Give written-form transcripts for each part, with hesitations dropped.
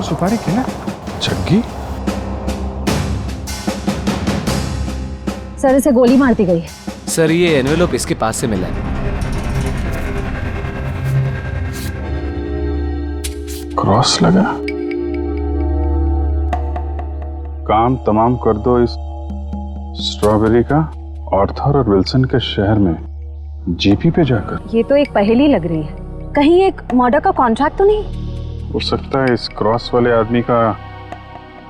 सुपारी खिला जग्गी। सर इसे गोली मार दी गई है। सर ये एनवेलोप इसके पास से मिला है। क्रॉस लगा। काम तमाम कर दो इस स्ट्रॉबेरी का आर्थर और विल्सन के शहर में जीपी पे जाकर। ये तो एक पहेली लग रही है, कहीं एक मर्डर का कॉन्ट्रैक्ट तो नहीं? हो सकता है इस क्रॉस वाले आदमी का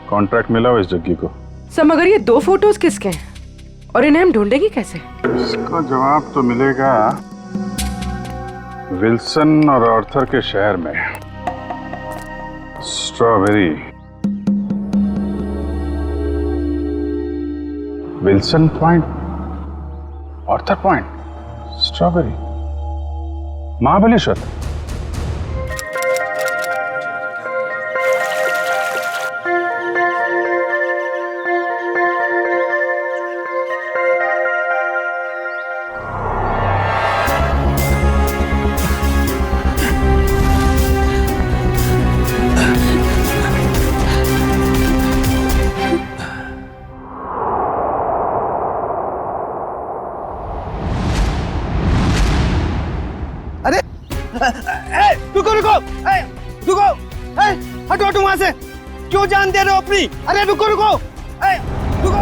कॉन्ट्रैक्ट मिला हो इस जग्गी को। सर मगर ये 2 फोटोज किसके हैं और इन्हें हम ढूंढेंगे कैसे? इसका जवाब तो मिलेगा विल्सन और आर्थर के शहर में। Strawberry, Wilson point, Arthur point, strawberry, Mahabaleshwar. रुको रुको रुको, हटो हटो वहां से, क्यों जान दे रहे हो अपनी? अरे रुको रुको रुको।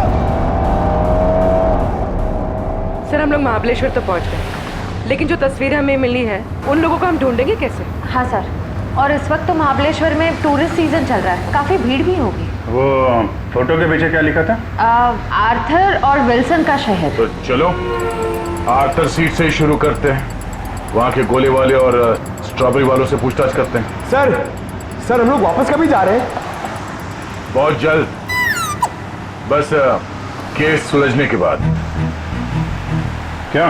सर हम लोग महाबलेश्वर तो पहुंच गए, लेकिन जो तस्वीरें हमें मिली है उन लोगों को हम ढूंढेंगे कैसे? हाँ सर, और इस वक्त तो महाबलेश्वर में टूरिस्ट सीजन चल रहा है, काफी भीड़ भी होगी। वो फोटो के पीछे क्या लिखा था? आर्थर और विल्सन का शहर। तो चलो आर्थर सीट से ही शुरू करते हैं, वहाँ के गोले वाले और स्ट्रॉबेरी वालों से पूछताछ करते हैं। सर हम लोग वापस कभी जा रहे हैं? बहुत जल्द, बस केस सुलझने के बाद। क्या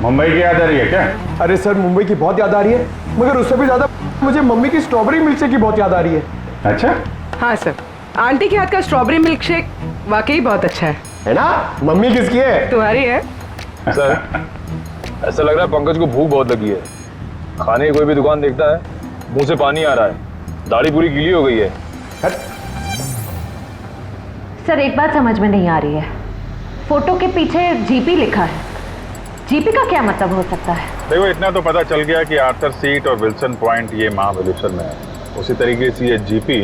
मुंबई की याद आ रही है क्या? अरे सर मुंबई की बहुत याद आ रही है, मगर उससे भी ज्यादा मुझे मम्मी की स्ट्रॉबेरी मिल्क शेक की बहुत याद आ रही है। अच्छा, हाँ सर, आंटी के हाथ का स्ट्रॉबेरी मिल्क शेक वाकई बहुत अच्छा है ना? मम्मी किसकी है? तुम्हारी है। सर ऐसा लग रहा है पंकज को भूख बहुत लगी है, खाने की कोई भी दुकान देखता है मुंह से पानी आ रहा है, दाढ़ी पूरी गीली हो गई है। सर एक बात समझ में नहीं आ रही है, फोटो के पीछे जीपी लिखा है, जीपी का क्या मतलब हो सकता है? देखो इतना तो पता चल गया कि आर्थर सीट और विल्सन पॉइंट ये महाबलेश्वर में है, उसी तरीके से ये जीपी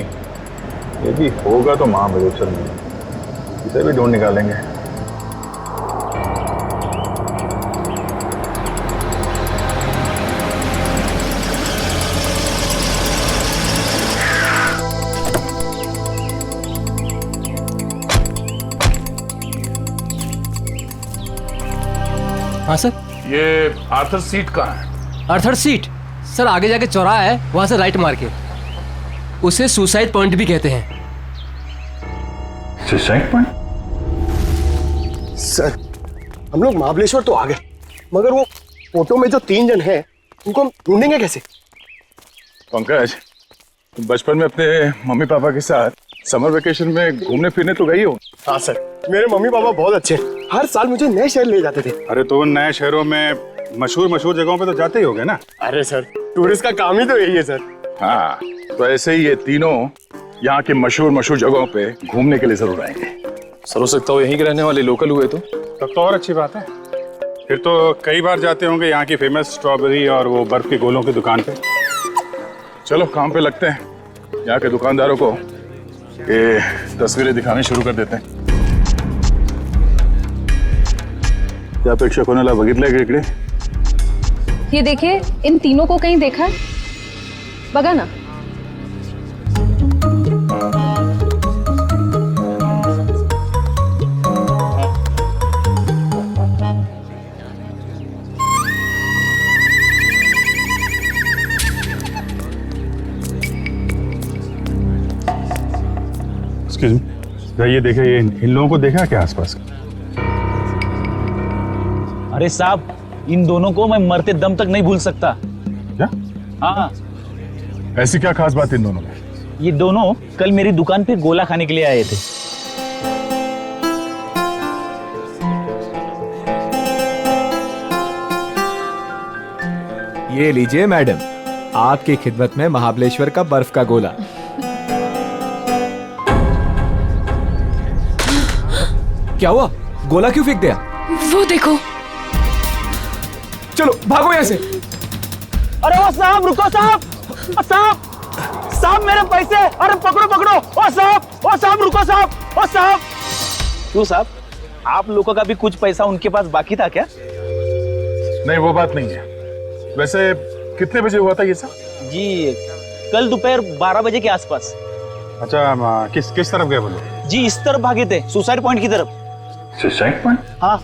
ये भी होगा तो महाबलेश्वर में, इसे भी ढूंढ निकालेंगे। हाँ सर। ये आर्थर सीट कहाँ है? आर्थर सीट सर आगे जाके चौराहा है, वहां से राइट मार के। उसे सुसाइड पॉइंट भी कहते हैं। Suicide point? सर हम लोग महाबलेश्वर तो आ गए, मगर वो फोटो में जो 3 जन हैं उनको हम ढूंढेंगे कैसे? पंकज, तुम बचपन में अपने मम्मी पापा के साथ समर वेकेशन में घूमने फिरने तो गई हो? हाँ सर, मेरे मम्मी पापा बहुत अच्छे हैं, हर साल मुझे नए शहर ले जाते थे। अरे तो उन नए शहरों में मशहूर जगहों पे तो जाते ही होगे ना? अरे सर टूरिस्ट का काम ही तो यही है सर। हाँ, तो ऐसे ही ये तीनों यहाँ के मशहूर जगहों पे घूमने के लिए जरूर आएंगे। सर हो सकता हो यहीं के रहने वाले लोकल हुए तो। तब तो और अच्छी बात है, फिर तो कई बार जाते होंगे यहाँ की फेमस स्ट्रॉबेरी और वो बर्फ के गोलों की दुकान पे। चलो काम पे लगते हैं, यहाँ के दुकानदारों को ये तस्वीरें दिखाने शुरू कर देते हैं। क्या अपेक्षा कोणाला बघितलंय का इकडे? ये देखिए, इन तीनों को कहीं देखा है? बघा ना। एक्सक्यूज मी, ये देखे, ये इन लोगों को देखा क्या आसपास? अरे साहब, इन दोनों को मैं मरते दम तक नहीं भूल सकता। क्या? हाँ, ऐसी क्या खास बात इन दोनों में? ये दोनों कल मेरी दुकान पे गोला खाने के लिए आए थे। ये लीजिए मैडम, आपकी खिदमत में महाबलेश्वर का बर्फ का गोला। क्या हुआ? गोला क्यों फेंक दिया? वो देखो। चलो भागो यहाँ से। अरे वो साहब रुको साहब, साहब साहब मेरे पैसे, अरे पकड़ो पकड़ो, ओ साहब रुको साहब, ओ साहब। क्यों साहब, आप लोगों का भी कुछ पैसा उनके पास बाकी था क्या? नहीं वो बात नहीं है। वैसे कितने बजे हुआ था ये सब? जी कल दोपहर 12 बजे के आसपास। अच्छा किस तरफ गए बोलो? जी इस तरफ भागे थे, सुसाइड पॉइंट की तरफ। Suicide point? हाँ।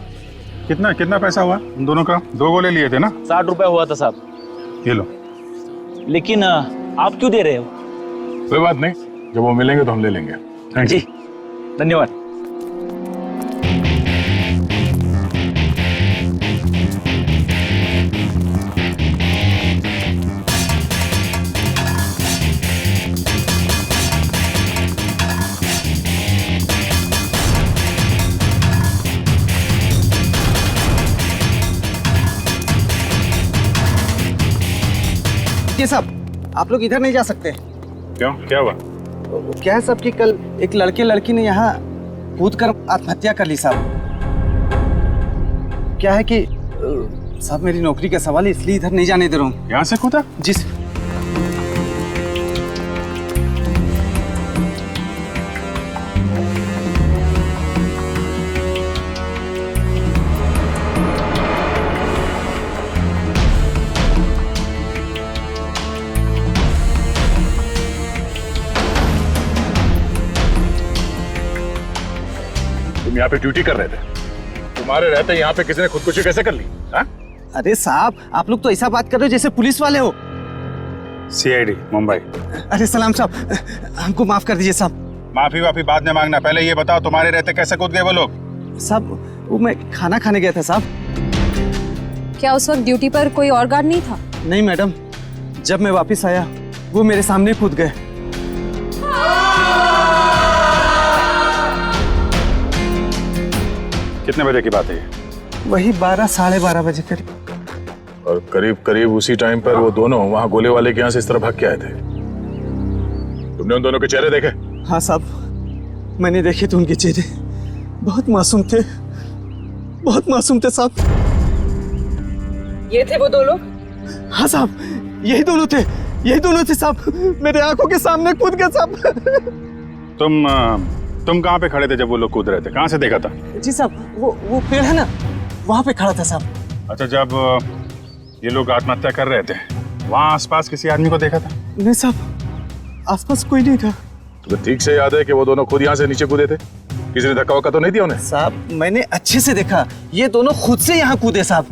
कितना पैसा हुआ उन दोनों का? 2 गोले लिए थे ना? 60 रुपए हुआ था साहब। ये लो। लेकिन आप क्यों दे रहे हो? कोई बात नहीं, जब वो मिलेंगे तो हम ले लेंगे। Thank you. जी धन्यवाद। ये साहब आप लोग इधर नहीं जा सकते। क्यों, क्या हुआ? क्या है साहब कि कल एक लड़की ने यहाँ कूद कर आत्महत्या कर ली साहब। क्या है कि साहब मेरी नौकरी का सवाल है, इसलिए इधर नहीं जाने दे रहा हूँ। यहाँ से कूदा? जी सर। तुम यहाँ पे ड्यूटी कर रहे थे, तुम्हारे रहते यहाँ पे किसी ने खुदकुशी कैसे कर ली? हाँ? अरे साहब आप लोग तो ऐसा बात कर रहे हो जैसे पुलिस वाले हो। CID मुंबई। अरे सलाम साहब, हमको माफ कर दीजिए साहब। माफी बाद में मांगना, पहले ये बताओ तुम्हारे रहते कैसे कूद गए वो लोग? साहब वो मैं खाना खाने गया था साहब। क्या उस वक्त ड्यूटी पर कोई और गार्ड नहीं था? नहीं मैडम, जब मैं वापस आया वो मेरे सामने कूद गए। कितने बजे की बात है ये? वही 12 साढ़े 12 बजे करीब। और करीब उसी टाइम पर वो दोनों वहां गोले वाले के यहाँ से इस तरह भाग के आए थे। तुमने उन दोनों के चेहरे देखे? हाँ साहब मैंने देखे तो उनके चेहरे बहुत मासूम थे साहब। ये थे वो दो लोग? हाँ साहब यही दोनों थे साहब, मेरे आंखों के सामने कूद गए साहब। तुम कहाँ पे खड़े थे जब वो लोग कूद रहे थे? कहाँ से देखा था? जी साहब वो पेड़ है ना, वहाँ पे खड़ा था साहब। अच्छा, जब ये लोग आत्महत्या कर रहे थे वहाँ आसपास किसी आदमी को देखा था? नहीं साहब आसपास कोई नहीं था। तुम्हें ठीक से याद है कि वो दोनों खुद यहाँ से नीचे कूदे थे? किसी ने धक्का वक्का तो नहीं दिया उन्हें? साहब मैंने अच्छे से देखा, ये दोनों खुद से यहाँ कूदे साहब।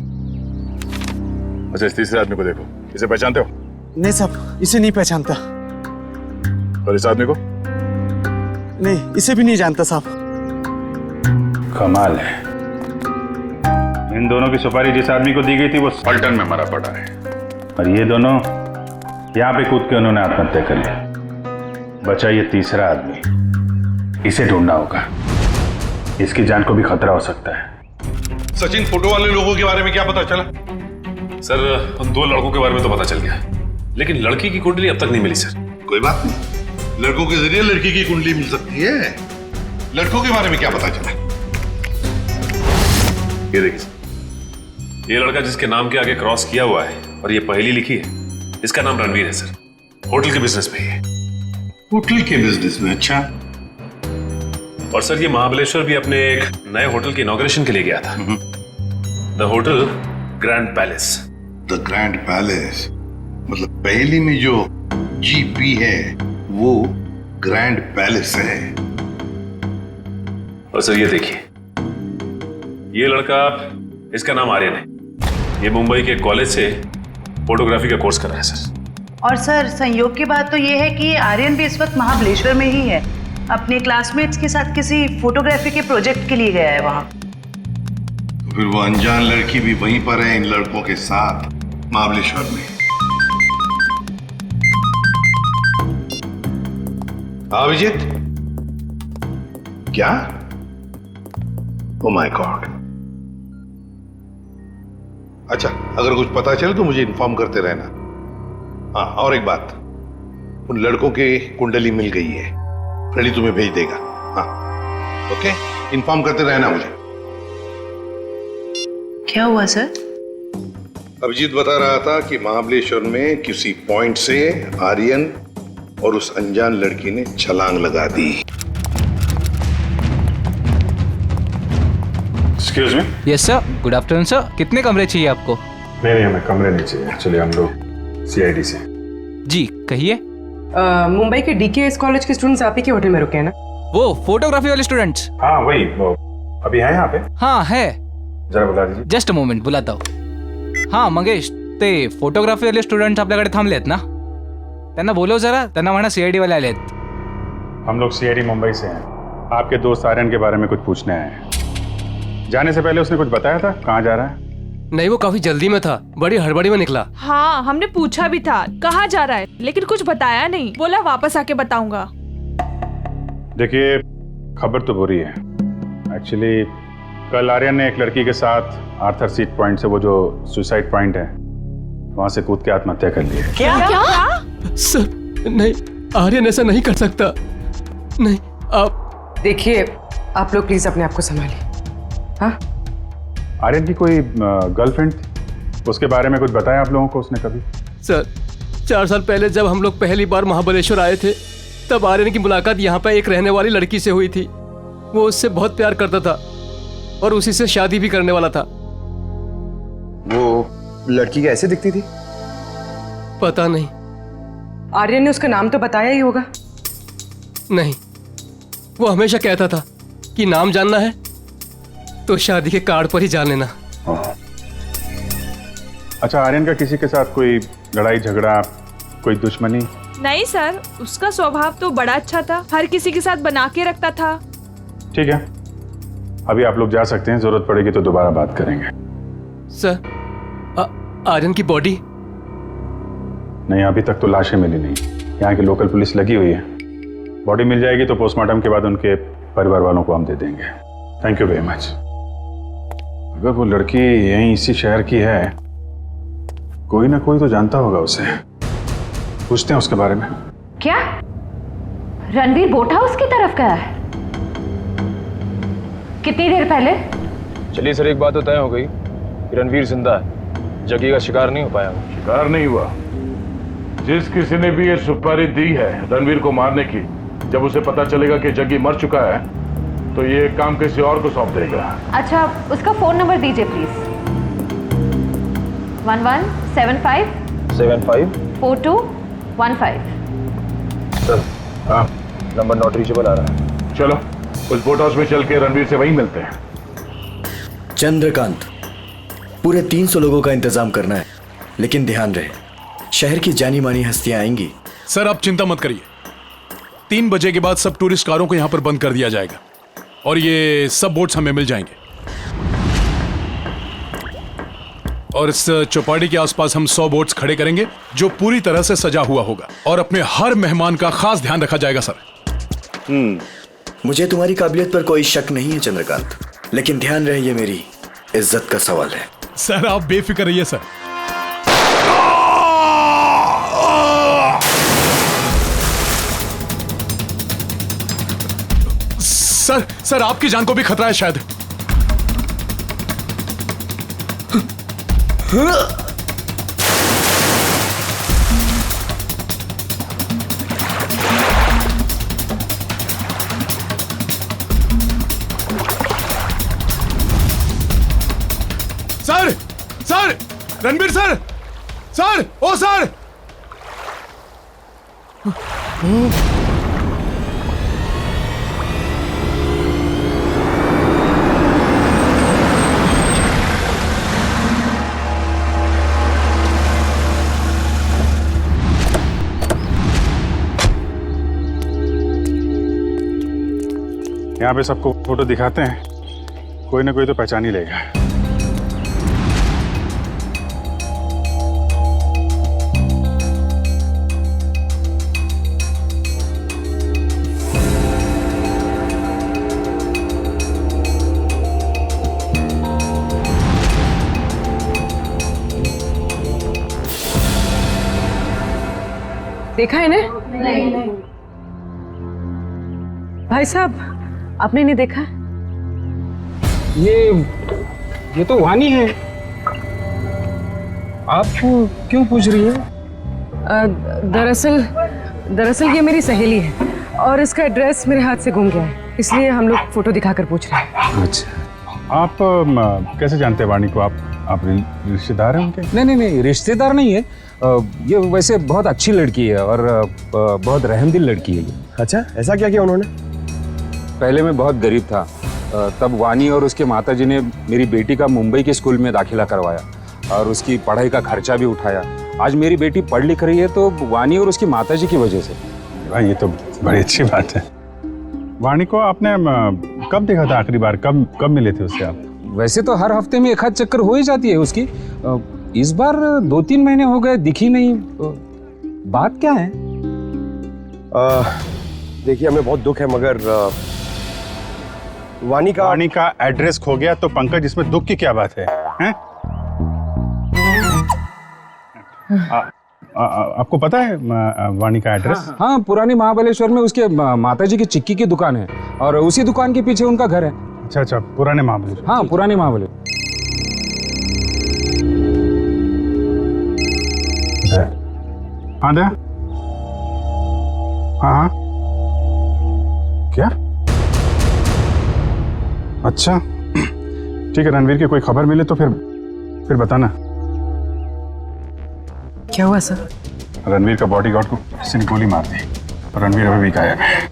अच्छा, इस तीसरे आदमी को देखो, इसे पहचानते हो? नहीं साहब इसे नहीं पहचानता। और इस आदमी को? नहीं इसे भी नहीं जानता साहब। कमाल है, इन दोनों की सुपारी जिस आदमी को दी गई थी वो पलटन में मरा पड़ा है, और ये दोनों यहाँ पे कूद के उन्होंने आत्महत्या कर ली। बचा ये तीसरा आदमी, इसे ढूंढना होगा, इसकी जान को भी खतरा हो सकता है। सचिन, फोटो वाले लोगों के बारे में क्या पता चला? सर उन 2 लड़कों के बारे में तो पता चल गया, लेकिन लड़की की कुंडली अब तक नहीं मिली सर। कोई बात नहीं, लड़कों के जरिए लड़की की कुंडली मिल सकती है। लड़कों के बारे में क्या पता चला? ये देखिए सर, ये लड़का जिसके नाम के आगे क्रॉस किया हुआ है और ये पहेली लिखी है, इसका नाम रणवीर है सर। होटल के बिजनेस में है। होटल के बिजनेस में? अच्छा। और सर ये महाबलेश्वर भी अपने एक नए होटल की इनॉग्रेशन के लिए गया था, the hotel grand palace. The grand palace मतलब पहेली में जो GP है वो ग्रैंड पैलेस है। और सर ये देखिए, ये लड़का, इसका नाम आर्यन है, ये मुंबई के कॉलेज से फोटोग्राफी का कोर्स कर रहा है सर। और सर संयोग की बात तो ये है कि आर्यन भी इस वक्त महाबलेश्वर में ही है, अपने क्लासमेट्स के साथ किसी फोटोग्राफी के प्रोजेक्ट के लिए गया है वहां। तो फिर वो अनजान लड़की भी वहीं पर है इन लड़कों के साथ महाबलेश्वर में। अभिजीत, क्या? Oh my God. अच्छा, अगर कुछ पता चले तो मुझे इन्फॉर्म करते रहना। हाँ, और एक बात, उन लड़कों की कुंडली मिल गई है, फ्रेडी तुम्हें भेज देगा। हाँ ओके, इन्फॉर्म करते रहना मुझे। क्या हुआ सर? अभिजीत बता रहा था कि महाबलेश्वर में किसी पॉइंट से आर्यन और उस अनजान लड़की ने छलांग लगा दी। Excuse me. Yes sir, good afternoon sir. कितने कमरे चाहिए आपको? नहीं, हमें कमरे नहीं चाहिए। चलिए हम लोग सीआईडी से। जी कहिए। मुंबई के डीकेएस कॉलेज के स्टूडेंट्स आप ही के होटल में रुके हैं ना? वो फोटोग्राफी वाले स्टूडेंट्स? हाँ वही, वो अभी है यहाँ पे? हाँ है। जरा बुला दीजिए। जस्ट अ मोमेंट, बुलाता हूँ। हाँ मंगेश, ते फोटोग्राफी वाले स्टुडंट्स आपल्याकडे थांबलेत ना? त्यांना बोलव जरा, त्यांना म्हणा सीआईडी वाले आलेत। हम लोग सीआईडी मुंबई से हैं। आपके दोस्त आर्यन के बारे में कुछ पूछने आए हैं। जाने से पहले उसने कुछ बताया था कहाँ जा रहा है? नहीं, वो काफी जल्दी में था, बड़ी हड़बड़ी में निकला। हाँ हमने पूछा भी था कहाँ जा रहा है, लेकिन कुछ बताया नहीं, बोला वापस आके बताऊंगा। देखिए खबर तो बुरी है। एक्चुअली कल आर्यन ने एक लड़की के साथ आर्थर सीट पॉइंट से, वो जो सुसाइड पॉइंट है, वहां से कूद के आत्महत्या कर ली है। क्या? सर नहीं, आर्यन ऐसा नहीं कर सकता। नहीं, आप देखिए, आप लोग प्लीज अपने आप को संभालिए। हाँ, आर्यन की कोई गर्लफ्रेंड थी, उसके बारे में कुछ बताया आप लोगों को उसने कभी? सर 4 साल पहले जब हम लोग पहली बार महाबलेश्वर आए थे, तब आर्यन की मुलाकात यहाँ पे एक रहने वाली लड़की से हुई थी। वो उससे बहुत प्यार करता था और उसी से शादी भी करने वाला था। वो लड़की कैसे दिखती थी? पता नहीं। आर्यन ने उसका नाम तो बताया ही होगा। नहीं, वो हमेशा कहता था कि नाम जानना है तो शादी के कार्ड पर ही जान लेना। अच्छा, आर्यन का किसी के साथ कोई लड़ाई झगड़ा, कोई दुश्मनी? नहीं सर, उसका स्वभाव तो बड़ा अच्छा था, हर किसी के साथ बना के रखता था। ठीक है, अभी आप लोग जा सकते हैं, जरूरत पड़ेगी तो दोबारा बात करेंगे। सर आर्यन की बॉडी? नहीं, अभी तक तो लाशें मिली नहीं। यहाँ की लोकल पुलिस लगी हुई है। बॉडी मिल जाएगी तो पोस्टमार्टम के बाद उनके परिवार वालों को हम दे देंगे। Thank you very much. अगर वो लड़की यहीं इसी शहर की है, कोई ना कोई तो जानता होगा उसे। पूछते हैं उसके बारे में। क्या रणवीर बोट हाउस की तरफ गया है? कितनी देर पहले? चलिए सर, एक बात तो तय हो गई कि रणवीर जिंदा है, जग्गी का शिकार नहीं हो पाया। शिकार नहीं हुआ। जिस किसी ने भी ये सुपारी दी है रणवीर को मारने की, जब उसे पता चलेगा कि जग्गी मर चुका है, तो ये काम किसी और को सौंप देगा। अच्छा, उसका फोन नंबर दीजिए प्लीज। 1175 75 4215। सर हाँ, नंबर नॉट रीचेबल आ रहा है। चलो उस बोट हाउस में चल के रणवीर से वहीं मिलते हैं। चंद्रकांत, पूरे 300 लोगों का इंतजाम करना है, लेकिन ध्यान रहे शहर की जानी मानी हस्तियां आएंगी। सर आप चिंता मत करिए, 3 बजे के बाद सब टूरिस्ट कारों को यहाँ पर बंद कर दिया जाएगा और ये सब बोट्स हमें मिल जाएंगे। और इस चौपाटी के आसपास हम 100 बोट्स खड़े करेंगे जो पूरी तरह से सजा हुआ होगा और अपने हर मेहमान का खास ध्यान रखा जाएगा। सर मुझे तुम्हारी काबिलियत पर कोई शक नहीं है चंद्रकांत, लेकिन ध्यान रहे ये मेरी इज्जत का सवाल है। सर आप बेफिक्र रहिए। सर सर सर आपकी जान को भी खतरा है शायद। Sir sir Ranbir sir, sir oh sir. यहाँ पे सबको फोटो दिखाते हैं, कोई ना कोई तो पहचान ही लेगा। देखा है इन्हें? नहीं। भाई साहब, आपने इन्हें देखा? ये तो वानी है। आप क्यों पूछ रही है? दरअसल ये मेरी सहेली है और इसका एड्रेस मेरे हाथ से गुम गया है, इसलिए हम लोग फोटो दिखाकर पूछ रहे हैं। अच्छा, आप कैसे जानते हैं वाणी को? आप रिश्तेदार हैं उनके? नहीं, रिश्तेदार नहीं है। ये वैसे बहुत अच्छी लड़की है और बहुत रहमदिल लड़की है ये। अच्छा, ऐसा क्या किया उन्होंने? पहले मैं बहुत गरीब था, तब वानी और उसके माताजी ने मेरी बेटी का मुंबई के स्कूल में दाखिला करवाया और उसकी पढ़ाई का खर्चा भी उठाया। आज मेरी बेटी पढ़ लिख रही है तो वानी और उसकी माताजी की वजह से। भाई ये तो बड़ी अच्छी बात है। वाणी को आपने कब देखा था आखिरी बार? कब मिले थे उससे आप? वैसे तो हर हफ्ते में एक आध चक्कर हो ही जाती है उसकी। इस बार 2-3 महीने हो गए, दिखी नहीं। बात क्या है? देखिए, हमें बहुत दुख है मगर वाणी का एड्रेस खो गया तो पंकज इसमें दुख की क्या बात है? हैं? आपको पता है वाणी का एड्रेस? हाँ, पुरानी महाबलेश्वर में उसके माताजी की चिक्की की दुकान है और उसी दुकान के पीछे उनका घर है। अच्छा, पुराने महाबलेश्वर। हाँ, पुराने महाबलेश्वर। हाँ दया, हाँ क्या? अच्छा ठीक है, रणवीर की कोई खबर मिले तो फिर बताना। क्या हुआ सर? रणवीर का बॉडीगार्ड को किसी ने गोली मार दी और रणवीर अभी भी गायब है।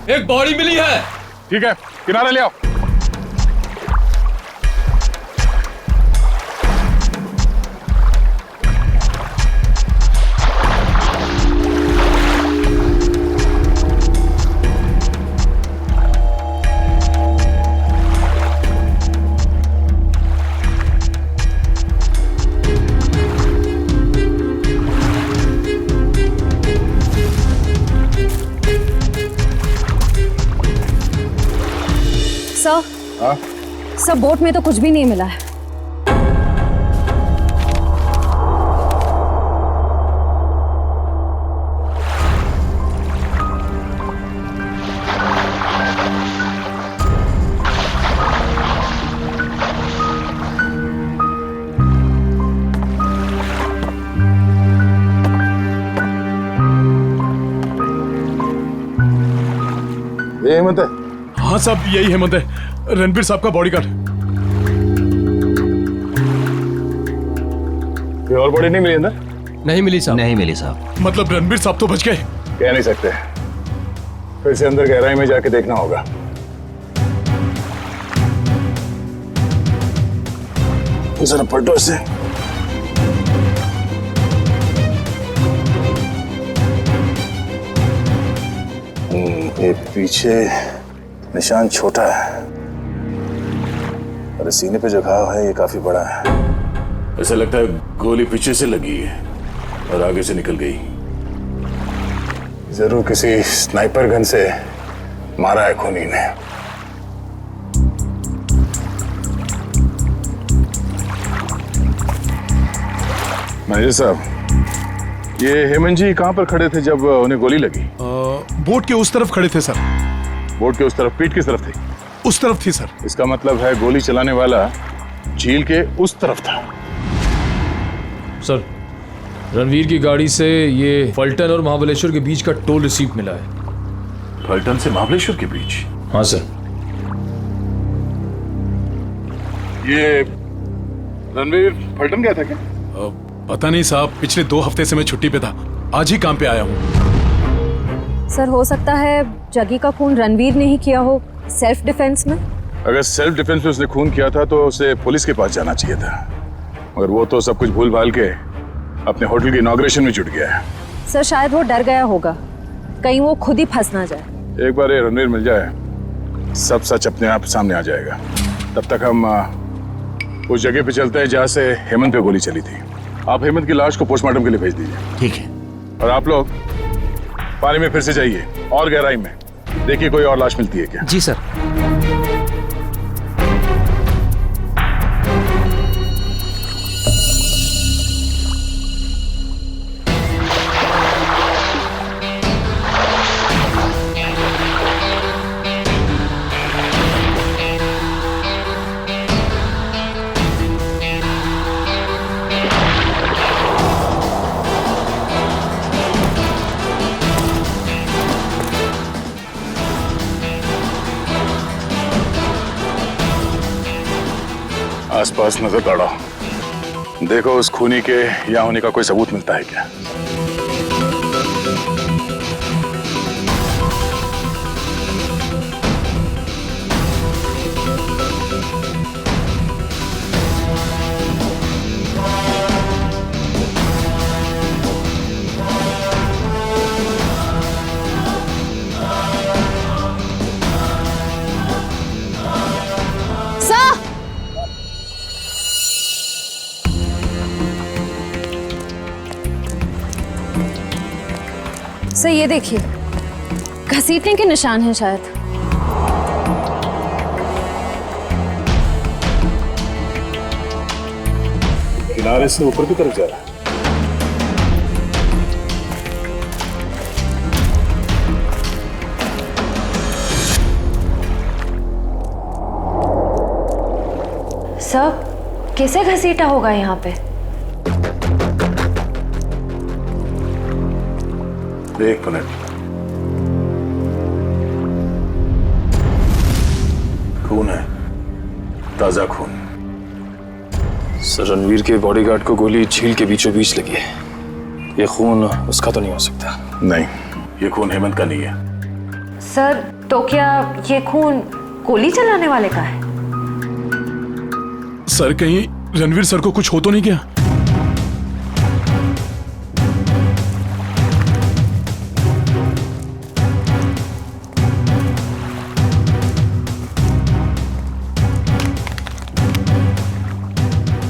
एक बॉडी मिली है। ठीक है, किनारे ले आओ। सर, बोट में तो कुछ भी नहीं मिला है। ये हेमंत है? हाँ साहब, यही हेमंत है, रणबीर साहब का बॉडीगार्ड। कोई और बॉडी नहीं मिली अंदर? नहीं मिली साहब। नहीं मिली साहब। मतलब रणबीर साहब तो बच गए? कह नहीं सकते, फिर से अंदर गहराई में जाके देखना होगा। जरा पलटो इसे। ये पीछे निशान छोटा है और सीने पे जो घाव है ये काफी बड़ा है। ऐसा लगता है गोली पीछे से लगी है और आगे से निकल गई। जरूर किसी स्नाइपर गन से मारा है खूनी ने। मैनेजर साहब, ये हेमंत जी कहाँ पर खड़े थे जब उन्हें गोली लगी? बोट के उस तरफ खड़े थे सर। बोट के उस तरफ? पीठ किस तरफ थी? उस तरफ थी सर। इसका मतलब है गोली चलाने वाला झील के उस तरफ था। सर, रणवीर की गाड़ी से ये फलटन और महाबलेश्वर के बीच का टोल रिसीप्ट मिला है। फलटन से महाबलेश्वर के बीच? हाँ सर। ये रणवीर फलटन गया था क्या? पता नहीं साहब, पिछले 2 हफ्ते से मैं छुट्टी पे था, आज ही काम पे आया हूँ। सर हो सकता है जगी का खून रणवीर ने ही किया हो, सेल्फ डिफेंस में। अगर सेल्फ डिफेंस में उसने खून किया था तो उसे पुलिस के पास जाना चाहिए था, मगर वो तो सब कुछ भूल भाल के अपने होटल की इनॉग्रेशन में जुट गया है। सर शायद वो डर गया होगा, कहीं वो खुद ही फंस ना जाए। एक बार ये रणवीर मिल जाए, सब सच अपने आप सामने आ जाएगा। तब तक हम उस जगह पे चलते हैं जहाँ से हेमंत पे गोली चली थी। आप हेमंत की लाश को पोस्टमार्टम के लिए भेज दीजिए। ठीक है। और आप लोग पानी में फिर से जाइए और गहराई में, देखिए कोई और लाश मिलती है क्या। जी सर। आसपास नजर दौड़ाओ, देखो उस खूनी के यहाँ होने का कोई सबूत मिलता है क्या। सर ये देखिए, घसीटने के निशान हैं शायद। किनारे से ऊपर की तरफ जा रहा है। सर कैसे घसीटा होगा यहाँ पे? एक मिनट, खून है, ताजा खून। सर रणवीर के बॉडीगार्ड को गोली झील के बीचों बीच लगी है, ये खून उसका तो नहीं हो सकता। नहीं, ये खून हेमंत का नहीं है। सर तो क्या ये खून गोली चलाने वाले का है? सर कहीं रणवीर सर को कुछ हो तो नहीं गया?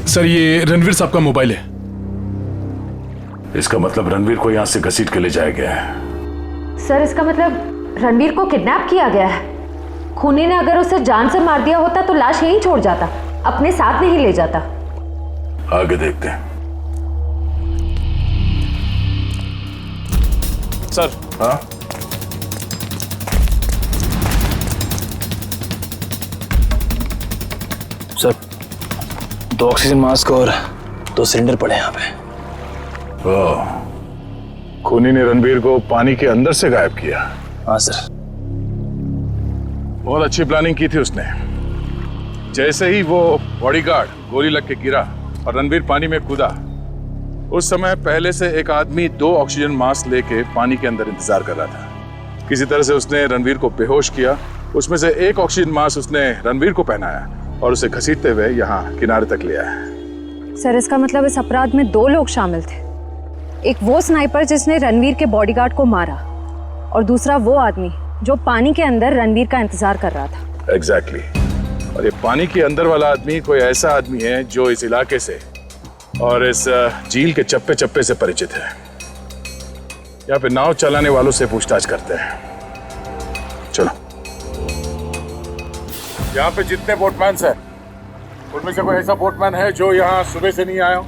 सर ये रणवीर साहब का मोबाइल है। इसका मतलब रणवीर को यहां से घसीट के ले जाया गया है। सर इसका मतलब रणवीर को किडनैप किया गया है। खूनी ने अगर उसे जान से मार दिया होता तो लाश यहीं छोड़ जाता, अपने साथ नहीं ले जाता। आगे देखते हैं। सर। हाँ सर, 2 ऑक्सीजन मास्क और 2 सिलेंडर पड़े यहाँ पे। खूनी ने रणवीर को पानी के अंदर से गायब किया। हाँ सर। बहुत अच्छी प्लानिंग की थी उसने। जैसे ही वो बॉडीगार्ड गोली लग के गिरा और रणवीर पानी में कूदा, उस समय पहले से एक आदमी 2 ऑक्सीजन मास्क लेके पानी के अंदर इंतजार कर रहा था। किसी तरह से उसने रणवीर को बेहोश किया। उसमें से एक ऑक्सीजन मास्क उसने रणवीर को पहनाया और उसे घसीटते हुए यहाँ किनारे तक ले आया। सर इसका मतलब इस अपराध में 2 लोग शामिल थे। एक वो स्नाइपर जिसने रणवीर के बॉडीगार्ड को मारा और दूसरा वो आदमी जो पानी के अंदर रणवीर का इंतजार कर रहा था। एग्जैक्टली। और ये पानी के अंदर वाला आदमी कोई ऐसा आदमी है जो इस इलाके से और इस झील के चप्पे चप्पे से परिचित है। यहाँ पे नाव चलाने वालों से पूछताछ करते हैं। चलो। यहाँ पे जितने बोटमैन हैं, उनमें से कोई ऐसा बोटमैन है जो यहाँ सुबह से नहीं आया हो?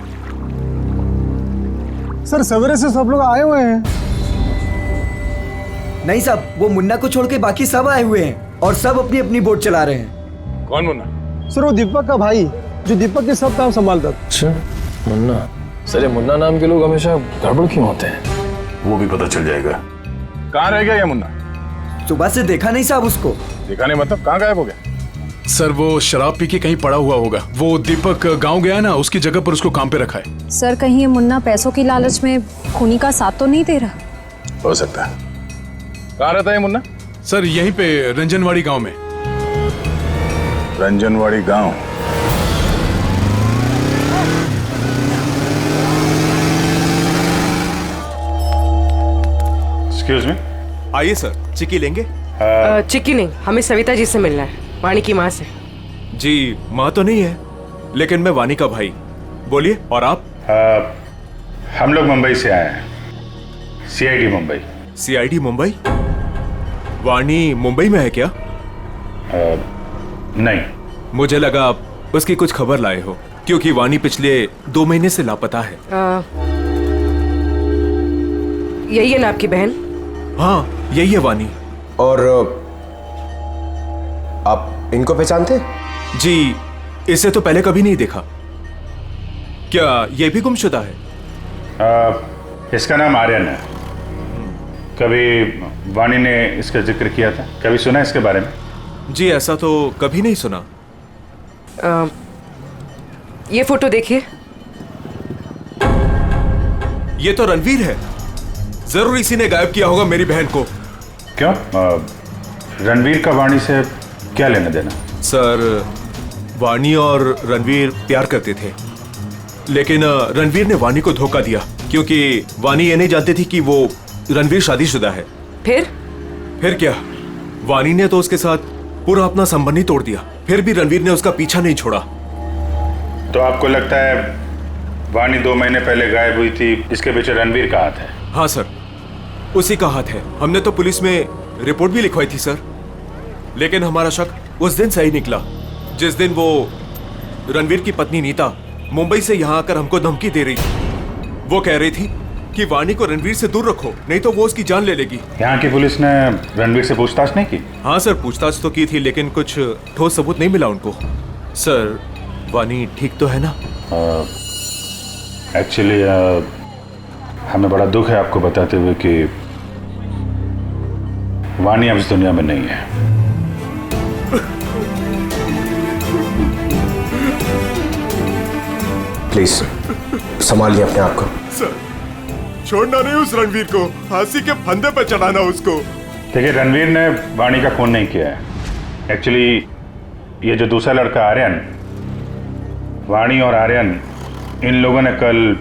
सर सवेरे से सब लोग आए हुए हैं। नहीं साहब, वो मुन्ना को छोड़ के बाकी सब आए हुए हैं और सब अपनी अपनी बोट चला रहे हैं। कौन मुन्ना? सर वो दीपक का भाई, जो दीपक के सब काम संभालता था। अच्छा, मुन्ना। सर ये मुन्ना नाम के लोग हमेशा गड़बड़ क्यों होते हैं? वो भी पता चल जाएगा। कहाँ रह गया ये मुन्ना? सुबह से देखा नहीं साहब उसको। देखा नहीं मतलब कहाँ गायब हो गया? सर वो शराब पी के कहीं पड़ा हुआ होगा। वो दीपक गांव गया ना, उसकी जगह पर उसको काम पे रखा है। सर कहीं ये मुन्ना पैसों की लालच में खूनी का साथ तो नहीं दे रहा? हो सकता है। कहाँ रहता है मुन्ना? सर यहीं पे रंजनवाड़ी गांव में। रंजनवाड़ी गांव? Excuse me. आइए सर, चिक्की लेंगे? चिक्की नहीं, हमें सविता जी से मिलना है, वाणी की माँ से। जी माँ तो नहीं है, लेकिन मैं वाणी का भाई। बोलिए। और आप? हम लोग मुंबई से आए हैं, CID मुंबई। CID मुंबई? वाणी मुंबई में है क्या? नहीं। मुझे लगा आप उसकी कुछ खबर लाए हो, क्योंकि वाणी पिछले 2 महीने से लापता है। यही है ना आपकी बहन? हाँ यही है वाणी। और आप इनको पहचानते? जी इसे तो पहले कभी नहीं देखा। क्या ये भी गुमशुदा है? इसका नाम आर्यन है। कभी वाणी ने इसका जिक्र किया था? कभी सुना इसके बारे में? जी ऐसा तो कभी नहीं सुना। ये फोटो देखिए। ये तो रणवीर है। जरूर इसी ने गायब किया होगा मेरी बहन को। क्यों? रणवीर का वाणी से क्या लेना देना? सर वाणी और रणवीर प्यार करते थे, लेकिन रणवीर ने वाणी को धोखा दिया, क्योंकि वाणी ये नहीं जानती थी कि वो रणवीर शादीशुदा है। फिर क्या, वाणी ने तो उसके साथ पूरा अपना संबंध ही तोड़ दिया। फिर भी रणवीर ने उसका पीछा नहीं छोड़ा। तो आपको लगता है वाणी 2 महीने पहले गायब हुई थी, इसके पीछे रणवीर का हाथ है? हाँ सर, उसी का हाथ है। हमने तो पुलिस में रिपोर्ट भी लिखवाई थी सर, लेकिन हमारा शक उस दिन सही निकला जिस दिन वो रणवीर की पत्नी नीता मुंबई से यहाँ आकर हमको धमकी दे रही थी। वो कह रही थी कि वाणी को रणवीर से दूर रखो, नहीं तो वो उसकी जान ले लेगी। यहाँ की पुलिस ने रणवीर से पूछताछ नहीं की? हाँ सर, पूछताछ तो की थी, लेकिन कुछ ठोस सबूत नहीं मिला उनको। सर वाणी ठीक तो है ना? एक्चुअली हमें बड़ा दुख है आपको बताते हुए कि वाणी अब इस दुनिया में नहीं है। प्लीज संभालिए अपने आप को। सर छोड़ना नहीं उस रणवीर को, फांसी के फंदे पर चढ़ाना उसको। देखिए रणवीर ने वाणी का खून नहीं किया है। एक्चुअली ये जो दूसरा लड़का आर्यन, वाणी और आर्यन इन लोगों ने कल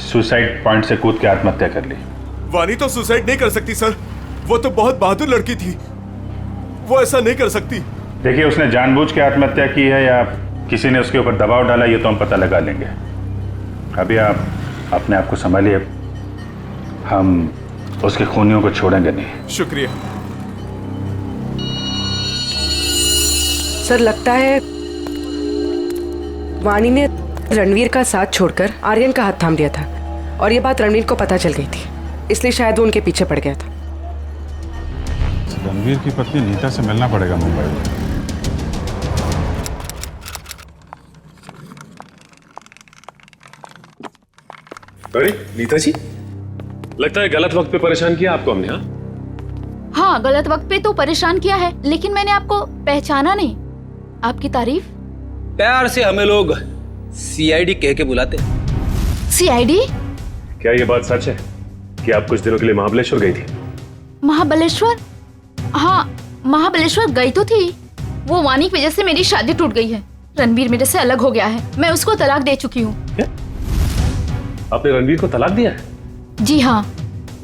सुसाइड पॉइंट से कूद के आत्महत्या कर ली। वाणी तो सुसाइड नहीं कर सकती सर, वो तो बहुत बहादुर लड़की थी, वो ऐसा नहीं कर सकती। देखिए उसने जानबूझ के आत्महत्या की है या किसी ने उसके ऊपर दबाव डाला, ये तो हम पता लगा लेंगे। अभी आप अपने आप को संभालिए, हम उसके खूनियों को छोड़ेंगे नहीं। शुक्रिया सर। लगता है वाणी ने रणवीर का साथ छोड़कर आर्यन का हाथ थाम लिया था, और ये बात रणवीर को पता चल गई थी, इसलिए शायद वो उनके पीछे पड़ गया था। रणवीर की पत्नी नीता से मिलना पड़ेगा मुंबई में। अरे नीता जी, लगता है गलत वक्त पे परेशान किया आपको हमने। हाँ गलत वक्त पे तो परेशान किया है, लेकिन मैंने आपको पहचाना नहीं। आपकी तारीफ? प्यार से हमें लोग CID कह के बुलाते। CID? क्या ये बात सच है कि आप कुछ दिनों के लिए महाबलेश्वर गई थी? महाबलेश्वर? हाँ महाबलेश्वर गई तो थी। वो वाणी की वजह से मेरी शादी टूट गई है। रणवीर मेरे से अलग हो गया है, मैं उसको तलाक दे चुकी हूँ। आपने रणवीर को तलाक दिया है? जी हाँ।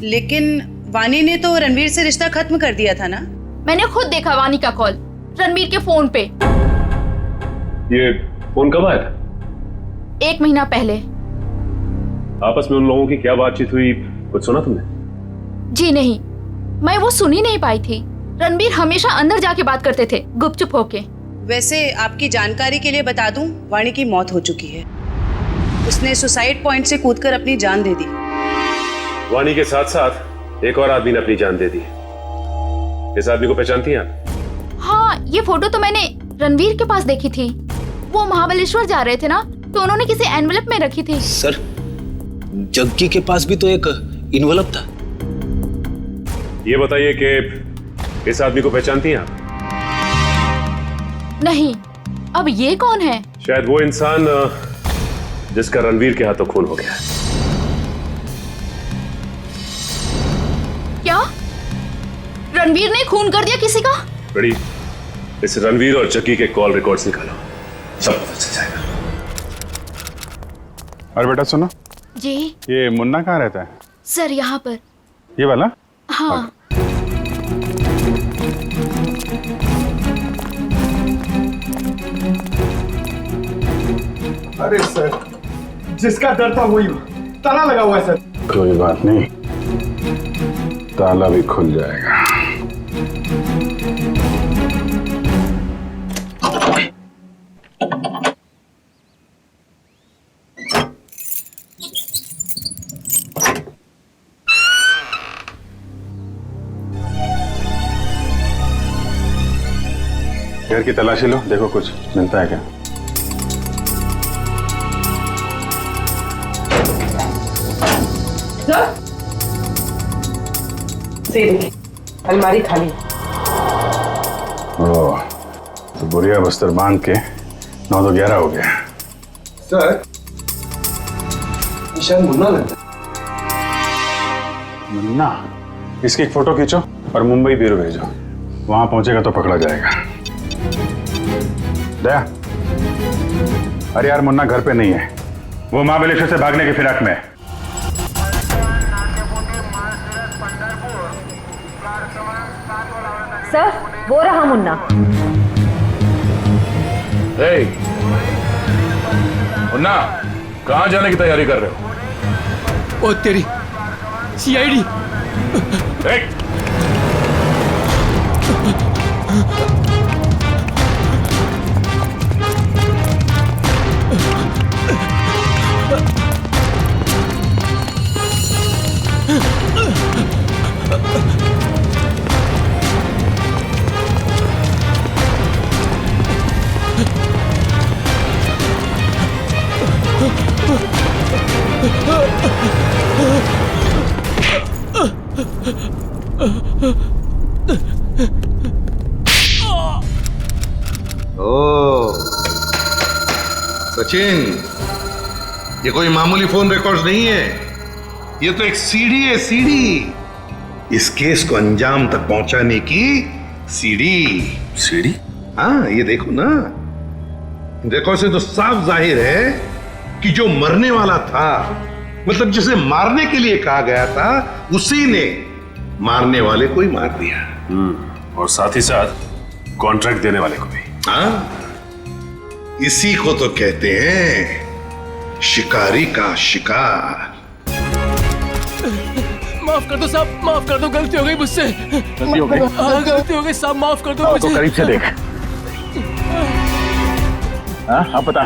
लेकिन वाणी ने तो रणवीर से रिश्ता खत्म कर दिया था ना? मैंने खुद देखा वाणी का कॉल रणवीर के फोन पे। ये फोन कब आया था? 1 महीना पहले। आपस में उन लोगों की क्या बातचीत हुई, कुछ सुना तुमने? जी नहीं, मैं वो सुन ही नहीं पाई थी। रणवीर हमेशा अंदर जाके बात करते थे, गुपचुप होके। वैसे आपकी जानकारी के लिए बता दूं, वाणी की मौत हो चुकी है। उसने सुसाइड पॉइंट से कूदकर अपनी जान दे दी। वाणी के साथ साथ एक और आदमी ने अपनी जान दे दी। इस आदमी को पहचानती हैं आप? हाँ, ये फोटो तो मैंने रणवीर के पास देखी थी। वो महाबलेश्वर जा रहे थे ना, तो उन्होंने किसी एनवेलप में रखी थी। सर, जग्गी के पास भी तो एक इन्वेलप था। ये बताइए कि इस आदमी को पहचानती हैं आप? नहीं। अब ये कौन है? शायद वो इंसान जिसका रणवीर के हाथों खून हो गया। क्या रणवीर ने खून कर दिया किसी का? बड़ी, इस रणवीर और जग्गी के कॉल रिकॉर्ड्स निकालो, सब पता चल जाएगा। और बेटा सुनो जी। ये मुन्ना कहाँ रहता है? सर यहाँ पर। ये वाला? हाँ। अरे सर, जिसका डर था वही ताला लगा हुआ है सर। कोई बात नहीं, ताला भी खुल जाएगा। घर की तलाशी लो, देखो कुछ मिलता है क्या। अलमारी खाली। ओह, तो बुढ़िया बस्तर बांध के 9 तो 11 हो गया। सर, शायद मुन्ना लगता है। मुन्ना? इसकी एक फोटो खींचो और मुंबई ब्यूरो भेजो, वहां पहुंचेगा तो पकड़ा जाएगा। दया, अरे यार मुन्ना घर पे नहीं है, वो महाबलेश्वर से भागने की फिराक में है। सर, वो रहा मुन्ना। मुन्ना, कहाँ जाने की तैयारी कर रहे हो? ओ तेरी सीआईडी। ओ सचिन, ये कोई मामूली फोन रिकॉर्ड्स नहीं है, ये तो एक सीढ़ी है, सीढ़ी। इस केस को अंजाम तक पहुंचाने की सीढ़ी। सीढ़ी? हाँ, ये देखो ना, देखो से तो साफ जाहिर है कि जो मरने वाला था, मतलब जिसे मारने के लिए कहा गया था, उसी ने मारने वाले को ही मार दिया। और साथ ही साथ कॉन्ट्रैक्ट देने वाले को भी। हाँ, इसी को तो कहते हैं शिकारी का शिकार। माफ कर दो साहब, माफ कर दो, गलती हो गई मुझसे। गलती हो गई? हाँ, गलती हो गई साहब, माफ कर दो मुझे। तो करीब से देख। हाँ, आप बता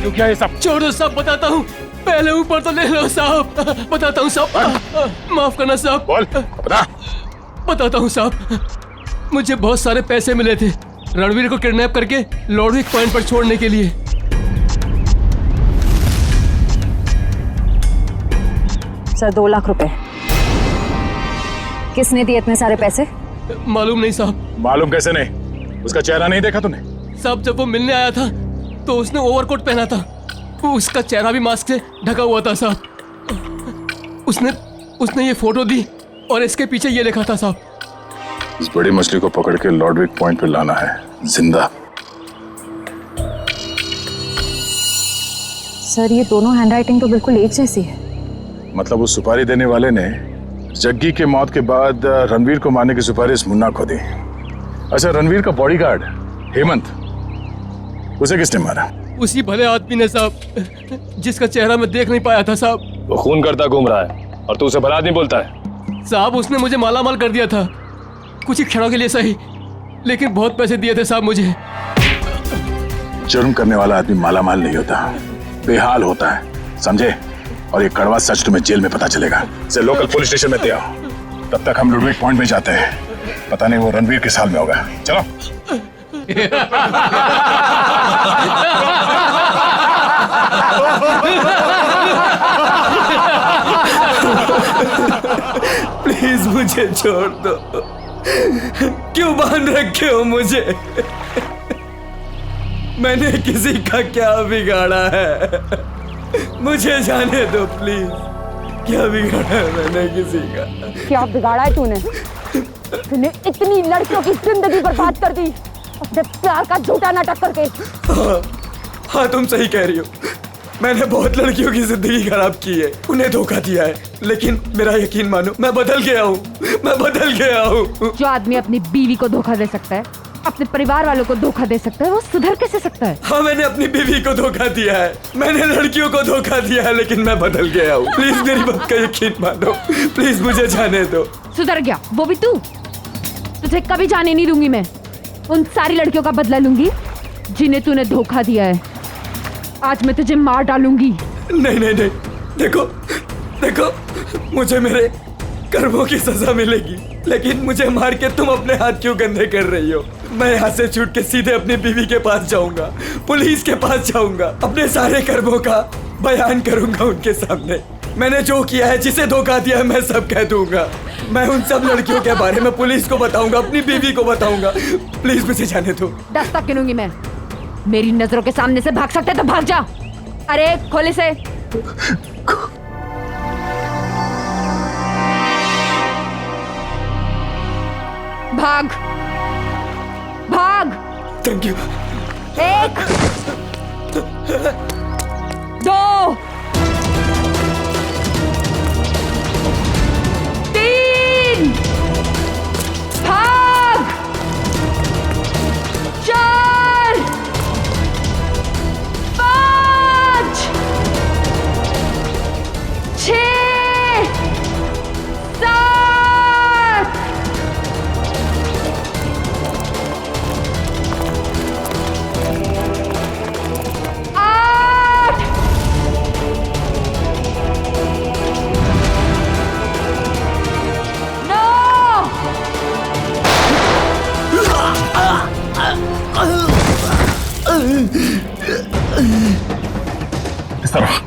क्यों क्या ये सब? छोड़ दो साहब, बताता हूँ, पहले ऊपर तो ले लो साहब, बताता हूँ साहब, माफ करना साहब। बोल, बता। बताता हूँ साहब, मुझे बहुत सारे पैसे मिले थे रणवीर को किडनैप करके लॉर्डविक पॉइंट पर छोड़ने के लिए। सर 2 लाख रुपए। किसने दिए इतने सारे पैसे? मालूम नहीं साहब। मालूम कैसे नहीं? उसका चेहरा नहीं देखा तूने? साहब जब वो मिलने आया था तो उसने ओवरकोट पहना था, वो उसका चेहरा भी मास्क से ढका हुआ था साहब। उसने ये फोटो दी और इसके पीछे ये लिखा था साहब। इस बड़ी मछली को पकड़ के लॉर्डविक पॉइंट पे लाना है, जिंदा। सर ये दोनों हैंडराइटिंग तो बिल्कुल एक जैसी है। मतलब उस सुपारी देने वाले ने जग्गी के मौत के बाद रणवीर को मारने की सुपारी मुन्ना को दी। अच्छा, रणवीर का बॉडीगार्ड हेमंत, उसे किसने मारा? उसी भले आदमी ने साहब, जिसका चेहरा मैं देख नहीं पाया था साहब। वो खून करता घूम रहा है और तू उसे भला आदमी बोलता है? साहब उसने मुझे मालामाल कर दिया था, कुछ ही क्षणों के लिए सही, लेकिन बहुत पैसे दिए थे साहब मुझे। जुर्म करने वाला आदमी मालामाल नहीं होता, बेहाल होता है, समझे? और ये कड़वा सच तुम्हें जेल में पता चलेगा। से लोकल पुलिस स्टेशन में आओ, तब तक हम लॉर्डविक पॉइंट में जाते हैं। पता नहीं वो रणवीर किस हाल में होगा। चलो। प्लीज मुझे छोड़ दो। क्यों बांध रखे हो मुझे? मैंने किसी का क्या बिगाड़ा है? मुझे जाने दो प्लीज। क्या बिगाड़ा है मैंने किसी का? क्या बिगाड़ा है तूने? तूने इतनी लड़कियों की जिंदगी बर्बाद कर दी अपने प्यार का झूठा नाटक करके। हाँ तुम सही कह रही हो। मैंने बहुत लड़कियों की जिंदगी खराब की है, उन्हें धोखा दिया है, लेकिन मेरा यकीन मानो मैं बदल गया हूँ। मैं बदल गया हूँ। जो आदमी अपनी बीवी को धोखा दे सकता है, अपने परिवार वालों को धोखा दे सकता है, वो सुधर कैसे सकता है? हाँ मैंने अपनी बीवी को धोखा दिया है, मैंने लड़कियों को धोखा दिया है, लेकिन मैं बदल गया हूँ। प्लीज मेरी बात का यकीन मानो, प्लीज मुझे जाने दो। सुधर गया वो भी तू? तुझे कभी जाने नहीं दूंगी मैं। उन सारी लड़कियों का बदला लूंगी जिन्हें तूने धोखा दिया है। आज मैं तुझे मार डालूंगी। नहीं नहीं नहीं, देखो देखो, मुझे मेरे कर्मों की सजा मिलेगी, लेकिन मुझे मार के तुम अपने हाथ क्यों गंदे कर रही हो? मैं यहाँ से छूट के सीधे अपनी बीवी के पास जाऊंगा, पुलिस के पास जाऊंगा, अपने सारे कर्मों का बयान करूंगा उनके सामने। मैंने जो किया है, जिसे धोखा दिया है, मैं सब कह दूंगा। मैं उन सब लड़कियों के बारे में पुलिस को बताऊंगा, अपनी बीवी को बताऊंगा। प्लीज मुझे जाने दो। दस्तक गिनूंगी मैं। मेरी नजरों के सामने से भाग सकते तो भाग जा। अरे खोल इसे। भाग भाग। Thank you. 1 2 3 भाग। 4 5 6 7 8 इस तरफ।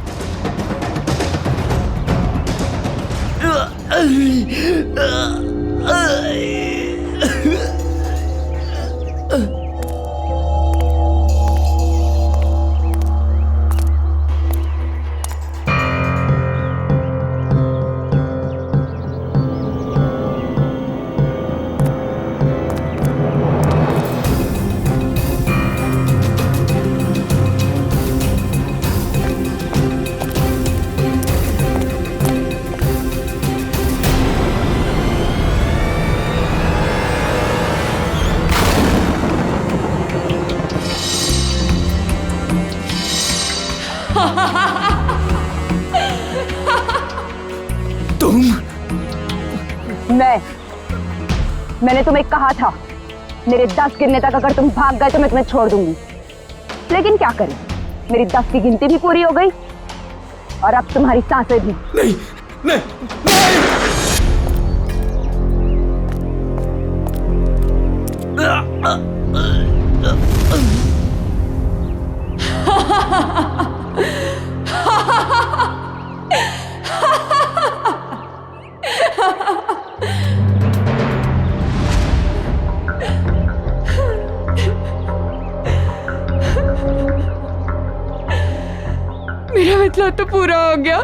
मैंने तुम्हें कहा था मेरे 10 गिनने तक अगर तुम भाग गए तो मैं तुम्हें छोड़ दूंगी, लेकिन क्या करें, मेरी 10 की गिनती भी पूरी हो गई और अब तुम्हारी सांसें भी। नहीं नहीं मेरा मतलब तो पूरा हो गया।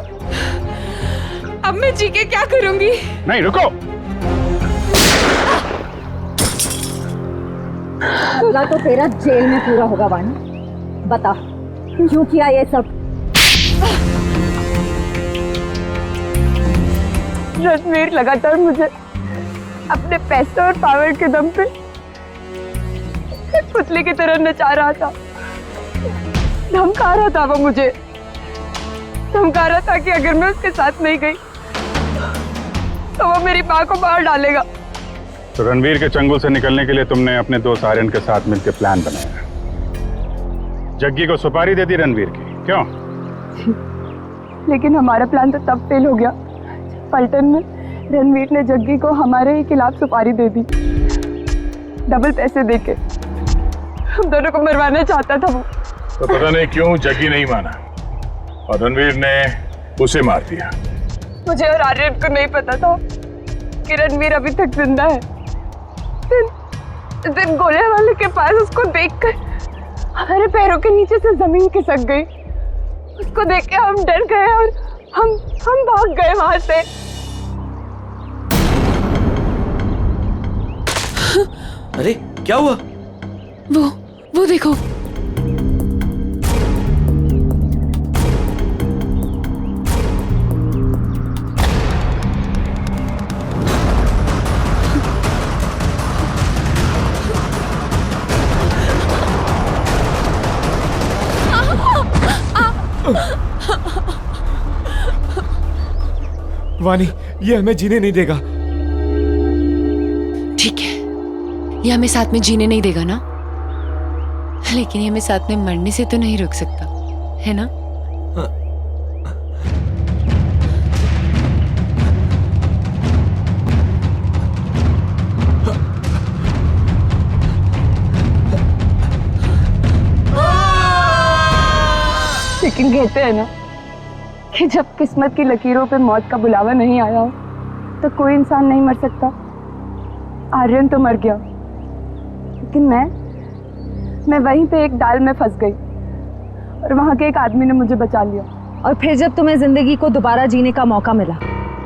अब मैं जी के क्या करूंगी? नहीं रुको। अगला तो तेरा जेल में पूरा होगा वानी। बता क्यों किया ये सब? रणवीर लगातार मुझे अपने पैसे और पावर के दम पे पुतले की तरह नचा रहा था। धमका रहा था वो मुझे, धमका रहा था कि अगर मैं उसके साथ नहीं गई तो वो मेरी माँ को मार डालेगा। तो रणवीर के चंगुल से निकलने के लिए तुमने अपने दोस्त आर्यन के साथ मिलकर प्लान बनाया। जग्गी को सुपारी दे दी रणवीर की, क्यों? लेकिन हमारा प्लान तो तब फेल हो गया। पलटन में रणवीर ने जग्गी को हमारे ही खिलाफ सुपारी दे दी, डबल पैसे देके। हम दोनों को मरवाना चाहता था वो। तो पता नहीं क्यों जग्गी नहीं माना और रणवीर ने उसे मार दिया। मुझे और आर्यन को नहीं पता था कि रणवीर अभी तक जिंदा है। दिन गोले वाले के पास उसको देखकर हमारे पैरों के नीचे से जमीन खिसक गई। उसको देख के हम डर गए और हम भाग गए वहां से। अरे क्या हुआ? वो देखो। वानी, ये हमें जीने नहीं देगा। ठीक है, ये हमें साथ में जीने नहीं देगा ना, लेकिन ये हमें साथ में मरने से तो नहीं रोक सकता, है ना? लेकिन कहते हैं ना कि जब किस्मत की लकीरों पे मौत का बुलावा नहीं आया हो तो कोई इंसान नहीं मर सकता। आर्यन तो मर गया, लेकिन मैं वहीं पे एक डाल में फंस गई और वहां के एक आदमी ने मुझे बचा लिया। और फिर जब तुम्हें जिंदगी को दोबारा जीने का मौका मिला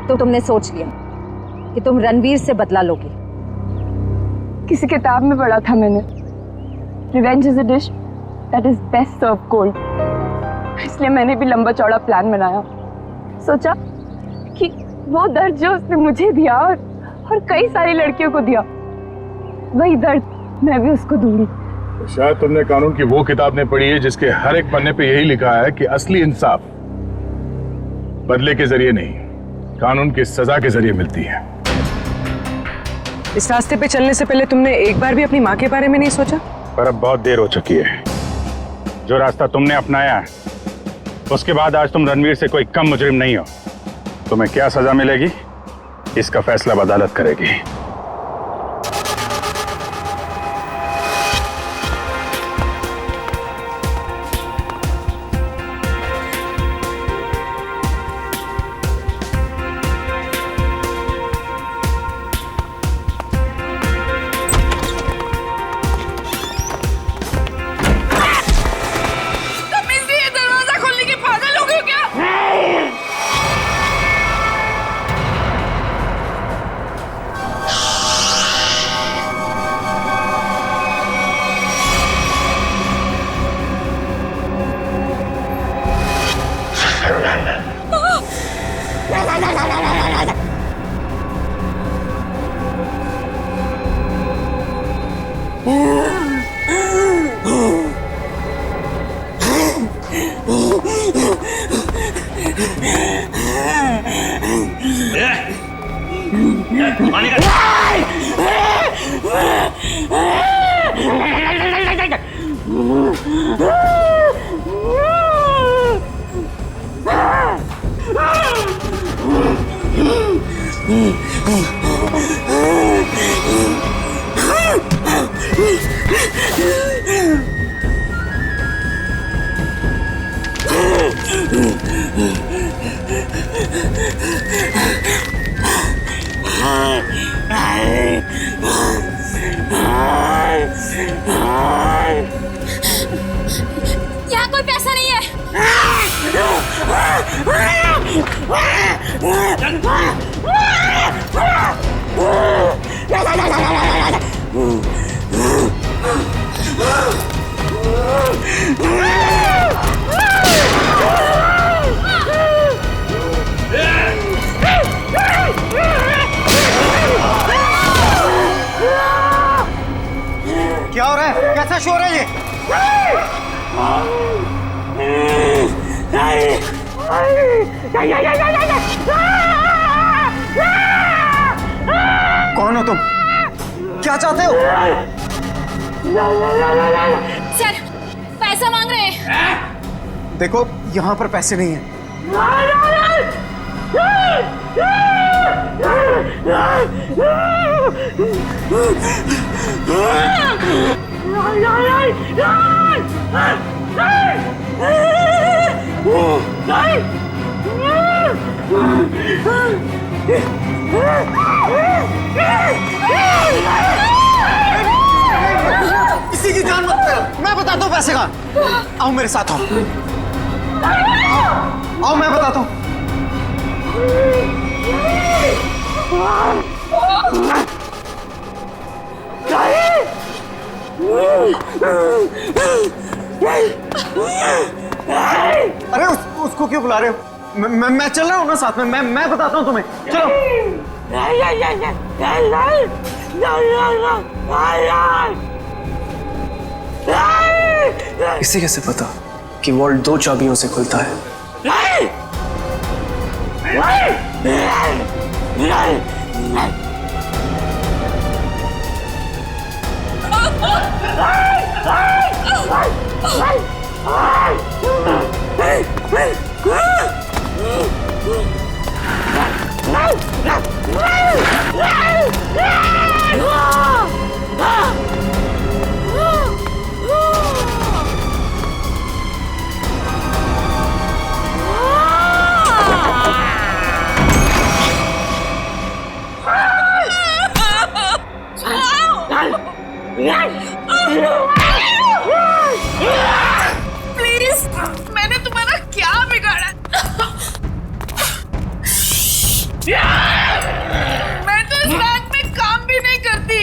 तो तुमने सोच लिया कि तुम रणवीर से बदला लोगी। किसी किताब में पढ़ा था मैंने, revenge is a dish that is best serve cold. इसलिए मैंने भी लंबा चौड़ा प्लान बनाया। सोचा कि वो दर्द जो उसने मुझे दिया और कई सारी लड़कियों को दिया, वही दर्द मैं भी उसको दूंगी। शायद तुमने कानून की वो किताब नहीं पढ़ी है जिसके हर एक पन्ने पे यही लिखा है कि असली इंसाफ बदले के जरिए नहीं, कानून की सजा के जरिए मिलती है। इस रास्ते पे चलने से पहले तुमने एक बार भी अपनी माँ के बारे में नहीं सोचा? पर अब बहुत देर हो चुकी है। जो रास्ता तुमने अपनाया उसके बाद आज तुम रणवीर से कोई कम मुजरिम नहीं हो। तुम्हें क्या सजा मिलेगी इसका फैसला अदालत करेगी। यहाँ कोई पैसा नहीं है। क्या हो रहा है? कैसा शोर है ये? कौन हो तुम? क्या चाहते हो? सर, पैसा मांग रहे हैं। देखो, यहाँ पर पैसे नहीं हैं। किसी की जान मत ले, मैं बताता हूँ पैसे का। आओ मेरे साथ आओ, आओ मैं बताता हूँ। अरे उसको क्यों बुला रहे हो? मैं चल रहा हूँ ना साथ में, मैं बताता हूँ तुम्हें। चलो। इसे कैसे पता कि वॉल्ट 2 चाबियों से खुलता है? प्लीज, मैंने तुम्हारा क्या बिगाड़ा? मैं तो इस बैंक में काम भी नहीं करती।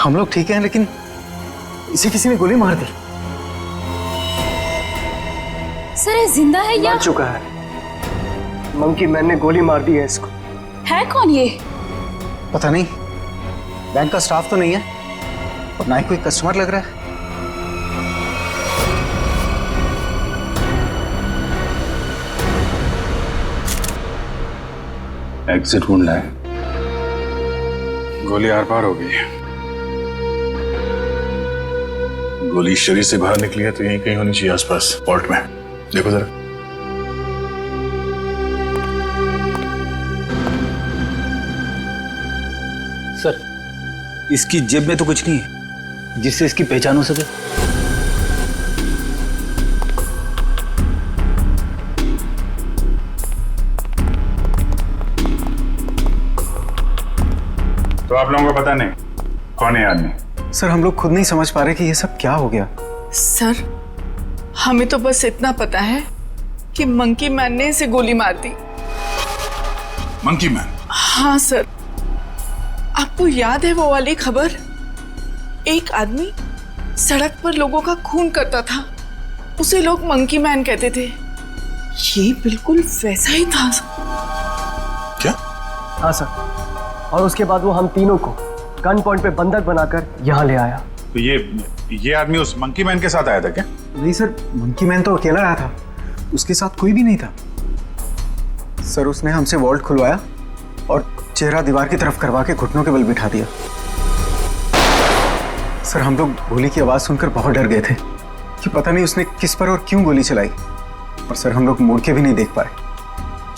हम लोग ठीक हैं, लेकिन इसे किसी ने गोली मार दी। सर ये जिंदा है या मर चुका है। मंकी मैन ने गोली मार दी है इसको। है कौन ये? पता नहीं, बैंक का स्टाफ तो नहीं है और ना ही कोई कस्टमर लग रहा है। एग्जिट ढूंढना है। गोली आर पार हो गई है। गोली शरीर से बाहर निकली है तो यहीं कहीं होनी चाहिए आसपास, वॉल्ट में। देखो जरा। सर, इसकी जेब में तो कुछ नहीं है जिससे इसकी पहचान हो सके। तो आप लोगों को पता नहीं कौन है आदमी? सर हम लोग खुद नहीं समझ पा रहे कि ये सब क्या हो गया। सर हमें तो बस इतना पता है कि मंकी मैन ने इसे गोली मार दी। Monkey man? हाँ सर, आपको याद है वो वाली खबर? एक आदमी सड़क पर लोगों का खून करता था, उसे लोग मंकी मैन कहते थे। ये बिल्कुल वैसा ही था। क्या? हाँ सर, और उसके बाद वो हम तीनों को गन पॉइंट पे बंधक बनाकर यहाँ ले आया। तो ये आदमी उस मंकी मैन के साथ आया था क्या? नहीं सर, मंकी मैन तो अकेला आया था, उसके साथ कोई भी नहीं था। सर उसने हमसे वॉल्ट खुलवाया और चेहरा दीवार की तरफ करवा के घुटनों के बल बिठा दिया। सर हम लोग गोली की आवाज सुनकर बहुत डर गए थे कि पता नहीं उसने किस पर और क्यों गोली चलाई। और सर हम लोग मुड़ के भी नहीं देख पाए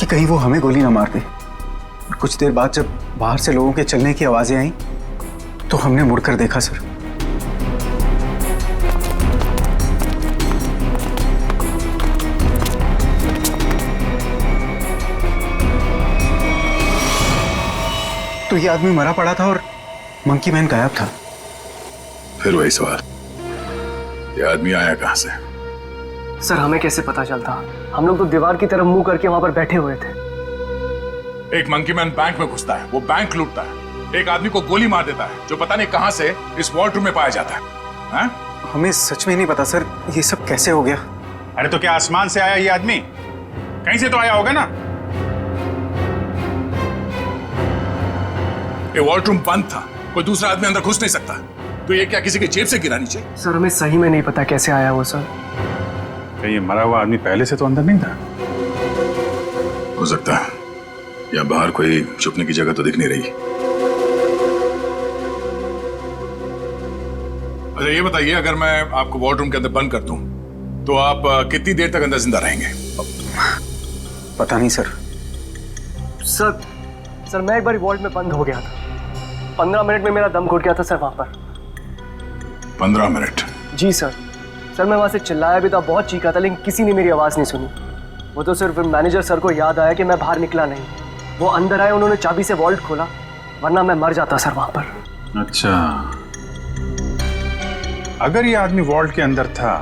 कि कहीं वो हमें गोली ना मार दे। और कुछ देर बाद जब बाहर से लोगों के चलने की आवाजें आई तो हमने मुड़कर देखा सर। तो ये आदमी मरा पड़ा था और मंकी मैन गायब था। फिर वही सवाल, ये आदमी आया कहां से? सर हमें कैसे पता चलता? हम लोग तो दीवार की तरफ मुंह करके वहां पर बैठे हुए थे। एक मंकी मैन बैंक में घुसता है, वो बैंक लूटता है, एक आदमी को गोली मार देता है जो पता नहीं कहां से इस वॉल्ट रूम में पाया जाता है। हा? हमें सच में नहीं पता सर, ये सब कैसे हो गया। अरे तो क्या आसमान से आया ये आदमी? कहीं से तो आया होगा ना। ये वॉल्ट रूम बंद था, कोई दूसरा आदमी अंदर घुस नहीं सकता। तो ये क्या किसी के जेब से गिरा नीचे? सर हमें सही में नहीं पता कैसे आया वो सर। क्या ये मरा हुआ आदमी पहले से तो अंदर नहीं था? हो सकता है, या बाहर कोई छुपने की जगह तो दिख नहीं रही। अच्छा ये बताइए, अगर मैं आपको वॉल्ट रूम के अंदर बंद कर दूं तो आप कितनी देर तक अंदर जिंदा रहेंगे? पता नहीं सर। सर मैं एक बार वॉल्ट में बंद हो गया था, 15 मिनट में मेरा दम घुट गया था सर वहां पर। 15 मिनट? जी सर। सर मैं वहां से चिल्लाया भी था, बहुत चीखा था, लेकिन किसी ने मेरी आवाज नहीं सुनी। वो तो सिर्फ मैनेजर सर को याद आया कि मैं बाहर निकला नहीं। वो अंदर आए, उन्होंने चाबी से वॉल्ट खोला, वरना मैं मर जाता सर वहां पर। अच्छा, अगर ये आदमी वॉल्ट के अंदर था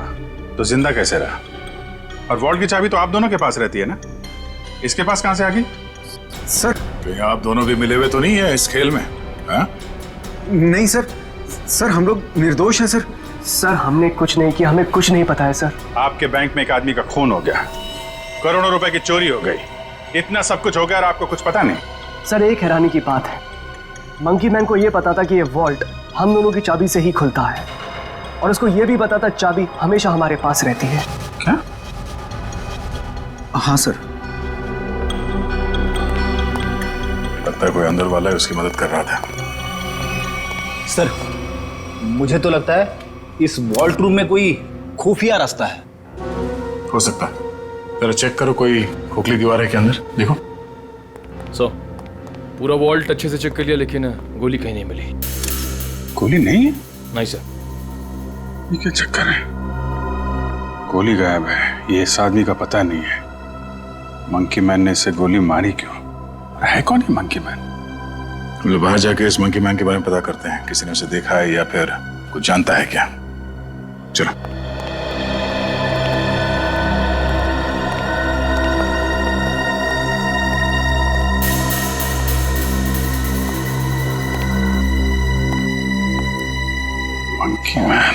तो जिंदा कैसे रहा? और वॉल्ट की चाबी तो आप दोनों के पास रहती है ना, इसके पास कहां से आ गई? सर कहीं आप दोनों भी मिले हुए तो नहीं है इस खेल में? हा? नहीं सर, सर हम लोग निर्दोष हैं सर। सर हमने कुछ नहीं किया, हमें कुछ नहीं पता है सर। आपके बैंक में एक आदमी का खून हो गया, करोड़ों रुपए की चोरी हो गई, इतना सब कुछ हो गया और आपको कुछ पता नहीं? सर एक हैरानी की बात है, मंकी मैन को यह पता था कि ये वॉल्ट हम दोनों की चाबी से ही खुलता है, और उसको यह भी पता था चाबी हमेशा हमारे पास रहती है। क्या? हाँ सर। लगता है कोई अंदर वाला है, उसकी मदद कर रहा था। सर मुझे तो लगता है इस वॉल्ट रूम में कोई खुफिया रास्ता है। हो सकता है, जरा चेक करो, कोई खोखली दीवार है क्या अंदर? देखो। पूरा वॉल्ट अच्छे से चेक कर लिया, लेकिन गोली कहीं नहीं मिली। गोली नहीं है? नहीं सर। ये क्या चक्कर है? गोली गायब है, ये इस आदमी का पता नहीं है। मंकी मैन ने इसे गोली मारी क्यों? है कौन है मंकी मैन? हम लोग बाहर जाके इस मंकी मैन के बारे में पता करते हैं, किसी ने उसे देखा है या फिर कुछ जानता है क्या। चलो। Monkey man.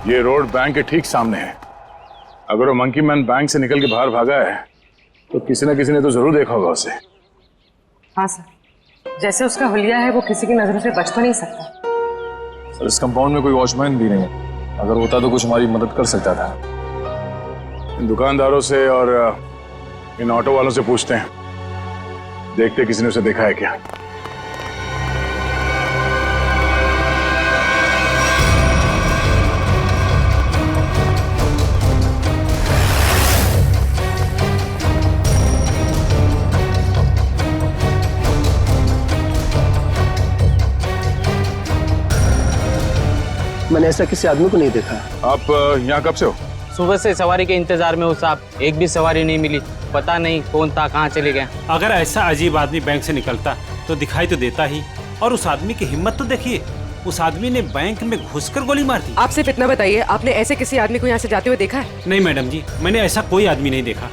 ये रोड बैंक के ठीक सामने है। अगर वो मंकी मैन बैंक से निकल के बाहर भागा है तो किसी न किसी ने तो जरूर देखा होगा उसे। हाँ सर, जैसे उसका हुलिया है वो किसी की नजरों से बच तो नहीं सकता। सर इस कंपाउंड में कोई वॉचमैन भी नहीं है, अगर होता तो कुछ हमारी मदद कर सकता था। इन दुकानदारों से और इन ऑटो वालों से पूछते हैं, देखते किसी ने उसे देखा है क्या। मैंने ऐसा किसी आदमी को नहीं देखा। आप यहाँ कब से हो? सुबह से सवारी के इंतजार में हूँ साहब, एक भी सवारी नहीं मिली। पता नहीं कौन था, कहाँ चले गए। अगर ऐसा अजीब आदमी बैंक से निकलता तो दिखाई तो देता ही। और उस आदमी की हिम्मत तो देखिए, उस आदमी ने बैंक में घुसकर गोली मार दी। आप सिर्फ इतना बताइए, आपने ऐसे किसी आदमी को यहाँ से जाते हुए देखा है? नहीं मैडम जी, मैंने ऐसा कोई आदमी नहीं देखा।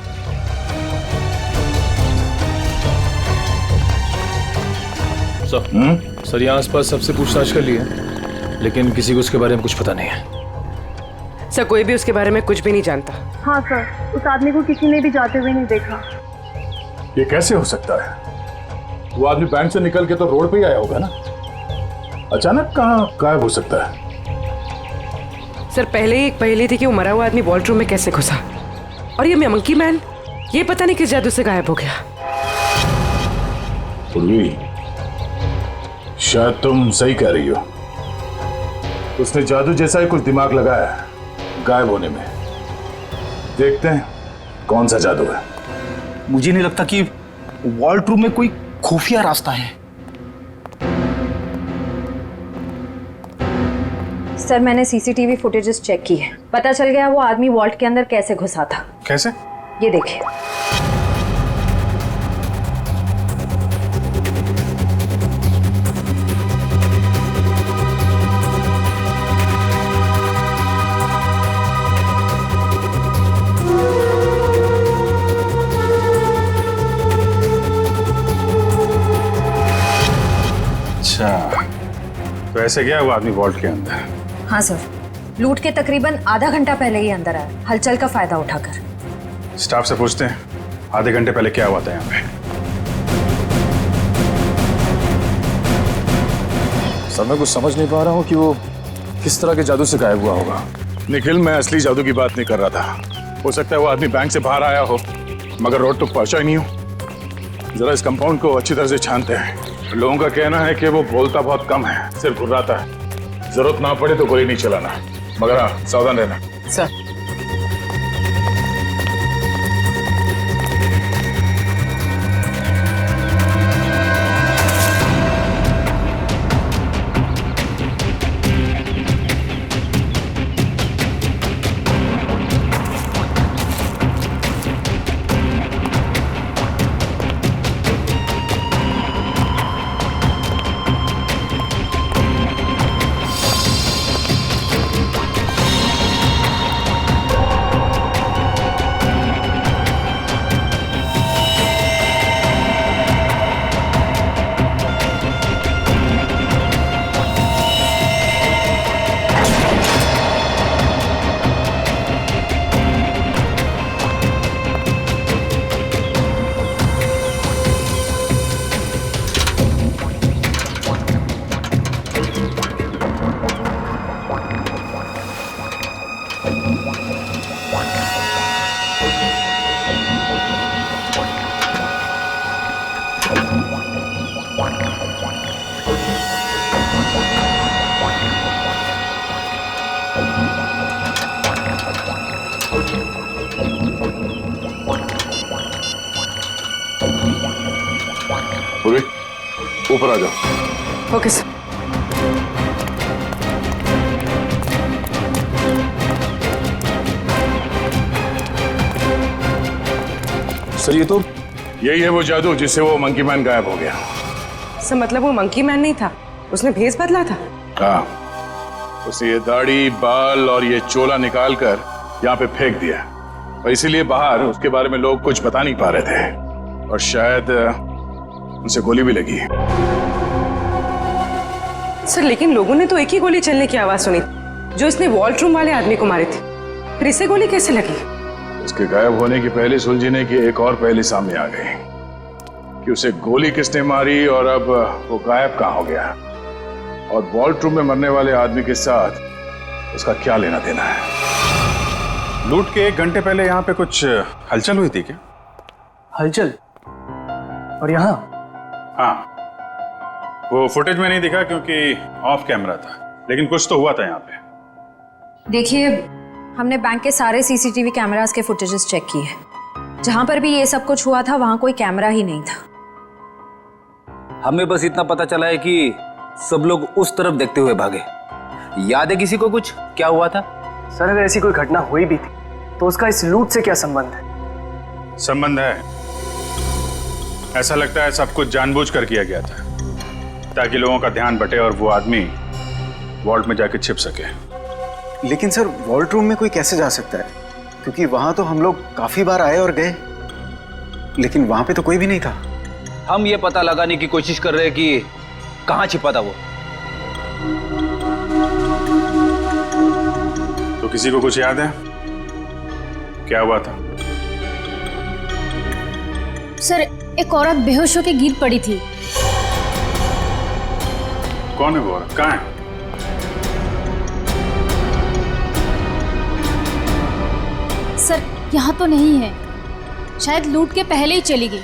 सर यहाँ आसपास सबसे पूछताछ कर लिया, लेकिन किसी को उसके बारे में कुछ पता नहीं है। सर कोई भी उसके बारे में कुछ भी नहीं जानता। हाँ सर, उस आदमी को किसी ने भी जाते हुए नहीं देखा। ये कैसे हो सकता है? वो आदमी बैंक से निकल के तो रोड पे ही आया होगा ना, अचानक कहाँ गायब हो सकता है? सर पहले ही एक पहेली थी कि वो मरा हुआ आदमी वॉल्ट रूम में कैसे घुसा, और ये मंकी मैन ये पता नहीं किस जादू से गायब हो गया। पूर्वी, शायद तुम सही कह रही हो। उसने जादू जैसा ही कुछ दिमाग लगाया है गायब होने में। देखते हैं कौन सा जादू है। मुझे नहीं लगता कि वॉल्ट रूम में कोई खुफिया रास्ता है। सर मैंने सीसीटीवी फुटेजेस चेक की है, पता चल गया वो आदमी वॉल्ट के अंदर कैसे घुसा था। कैसे? ये देखिए। अच्छा, तो ऐसे गया वो आदमी वॉल्ट के अंदर? हाँ सर, लूट के तकरीबन आधा घंटा पहले ही अंदर आया, हलचल का फायदा उठाकर। स्टाफ से पूछते हैं आधे घंटे पहले क्या हुआ था यहाँ पे। सर मैं कुछ समझ नहीं पा रहा हूँ कि वो किस तरह के जादू से गायब हुआ होगा। निखिल, मैं असली जादू की बात नहीं कर रहा था। हो सकता है वो आदमी बैंक से बाहर आया हो मगर रोड तक पहुंचा ही नहीं हो। जरा इस कंपाउंड को अच्छी तरह से छानते हैं। लोगों का कहना है कि वो बोलता बहुत कम है, सिर्फ घुर्राता है। जरूरत ना पड़े तो गोली नहीं चलाना, मगर हाँ सावधान रहना। सर ऊपर आ जाओ। Okay sir. सर ये तो यही है वो जादू जिससे वो मंकी मैन गायब हो गया। सर मतलब वो मंकी मैन नहीं था, उसने भेस बदला था। हाँ, उसने ये दाढ़ी बाल और ये चोला निकाल कर यहाँ पे फेंक दिया और इसीलिए बाहर उसके बारे में लोग कुछ बता नहीं पा रहे थे और शायद उनसे गोली भी लगी। सर लेकिन लोगों ने तो एक ही गोली चलने की आवाज सुनी जो इसने वॉल्ट्रूम वाले आदमी को मारी थी, फिर इसे गोली कैसे लगी? उसके गायब होने की पहले सुलझने की एक और पहली सामने आ गई कि उसे गोली किसने मारी और अब वो गायब कहाँ हो गया, और वॉल्ट्रूम में मरने वाले आदमी के साथ उसका क्या लेना देना है। लूट के 1 घंटे पहले यहाँ पे कुछ हलचल हुई थी क्या? हलचल? और यहाँ? हाँ, वो फुटेज में नहीं दिखा क्योंकि ऑफ कैमरा था, लेकिन कुछ तो हुआ था यहाँ पे। देखिए, हमने बैंक के सारे सीसीटीवी कैमरास के फुटेजेस चेक किए। जहां पर भी ये सब कुछ हुआ था वहां कोई कैमरा ही नहीं था। हमें बस इतना पता चला है कि सब लोग उस तरफ देखते हुए भागे। याद है किसी को कुछ क्या हुआ था? सर अगर ऐसी कोई घटना हुई भी थी तो उसका इस लूट से क्या संबंध है? संबंध है, ऐसा लगता है सब कुछ जानबूझ कर किया गया था ताकि लोगों का ध्यान बटे और वो आदमी वॉल्ट में जाके छिप सके। लेकिन सर वॉल्ट रूम में कोई कैसे जा सकता है, क्योंकि वहां तो हम लोग काफी बार आए और गए, लेकिन वहां पे तो कोई भी नहीं था। हम ये पता लगाने की कोशिश कर रहे हैं कि कहां छिपा था वो। तो किसी को कुछ याद है क्या हुआ था? सर एक औरत बेहोश होकर गिर पड़ी थी। कौन है वो औरत? कहाँ है? सर यहाँ तो नहीं है, शायद लूट के पहले ही चली गई।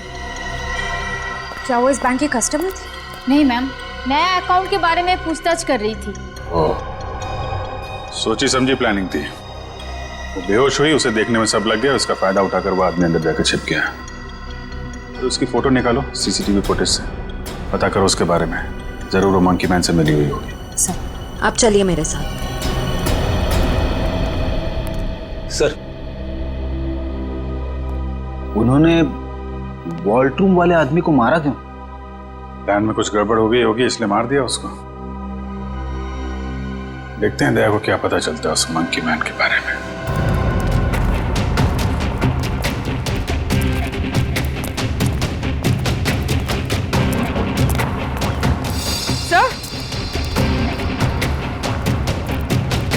क्या वो इस बैंक की कस्टमर थी? नहीं मैम, नया अकाउंट के बारे में पूछताछ कर रही थी। सोची समझी प्लानिंग थी। वो बेहोश हुई, उसे देखने में सब लग गया, उसका फायदा उठाकर वो आदमी अंदर जाकर छिप गया। तो उसकी फोटो निकालो सीसीटीवी फुटेज से, पता करो उसके बारे में, जरूर वो मंकी मैन से मिली हुई होगी। सर आप चलिए मेरे साथ। सर उन्होंने वॉल्ट्रूम वाले आदमी को मारा क्यों? प्लान में कुछ गड़बड़ हो गई होगी इसलिए मार दिया उसको। देखते हैं दया को क्या पता चलता है उस मंकी मैन के बारे में।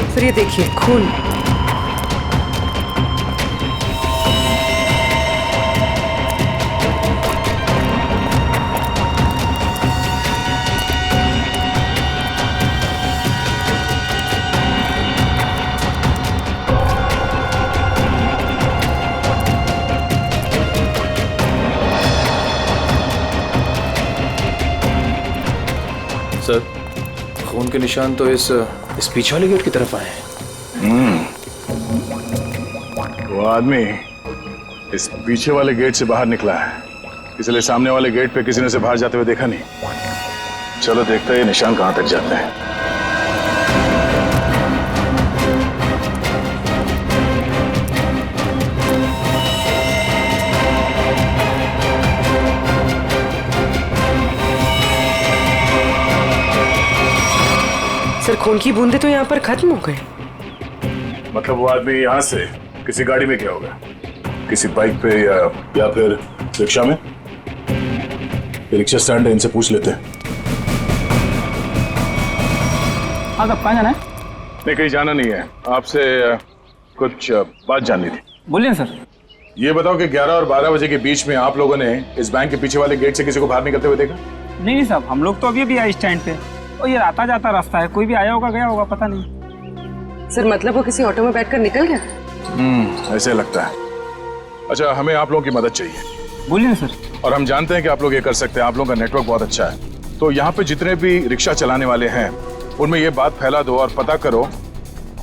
सर ये देखिए खून। सर खून के निशान तो इस पीछे वाले गेट की तरफ आए हैं। वो आदमी इस पीछे वाले गेट से बाहर निकला है, इसलिए सामने वाले गेट पे किसी ने उसे बाहर जाते हुए देखा नहीं। चलो देखते हैं ये निशान कहां तक जाते हैं। सर खून की बूंदे तो यहाँ पर खत्म हो गए। मतलब वो आदमी यहाँ से किसी गाड़ी में गया होगा, किसी बाइक पे या फिर रिक्शा में। रिक्शा स्टैंड है, इनसे पूछ लेते हैं। हाँ साहब कहाँ जाना है? नहीं कहीं जाना नहीं है, आपसे कुछ बात जाननी थी। बोलिए सर। ये बताओ कि 11 और 12 बजे के बीच में आप लोगों ने इस बैंक के पीछे वाले गेट से किसी को बाहर निकलते हुए देखा? नहीं साहब, हम लोग तो अभी भी आए स्टैंड पे और ये आता जाता रास्ता है, कोई भी आया होगा गया होगा पता नहीं। सर मतलब वो किसी ऑटो में बैठकर निकल गया? ऐसे लगता है। अच्छा हमें आप लोगों की मदद चाहिए। बोलिए सर। और हम जानते हैं कि आप लोग ये कर सकते हैं, आप लोगों का नेटवर्क बहुत अच्छा है। तो यहाँ पे जितने भी रिक्शा चलाने वाले हैं उनमें ये बात फैला दो और पता करो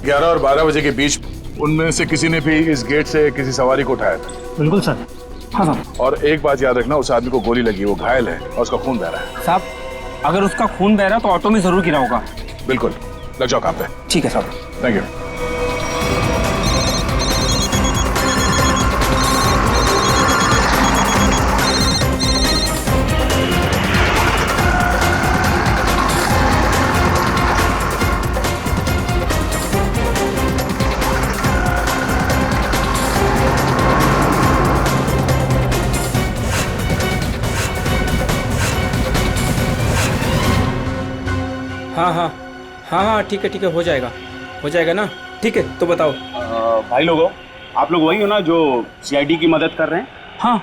11 और 12 बजे के बीच उनमें से किसी ने भी इस गेट से किसी सवारी को उठाया था। बिल्कुल सर। हाँ सर। और एक बात याद रखना, उस आदमी को गोली लगी, वो घायल है और उसका खून बह रहा है। साहब अगर उसका खून बह रहा तो ऑटो में जरूर गिरा होगा। बिल्कुल, लग जाओ काम पे। ठीक है साहब। Thank you. हाँ हाँ हाँ हाँ ठीक है हो जाएगा ना। ठीक है तो बताओ। भाई लोगों, आप लोग वही हो ना जो सीआईडी की मदद कर रहे हैं? हाँ,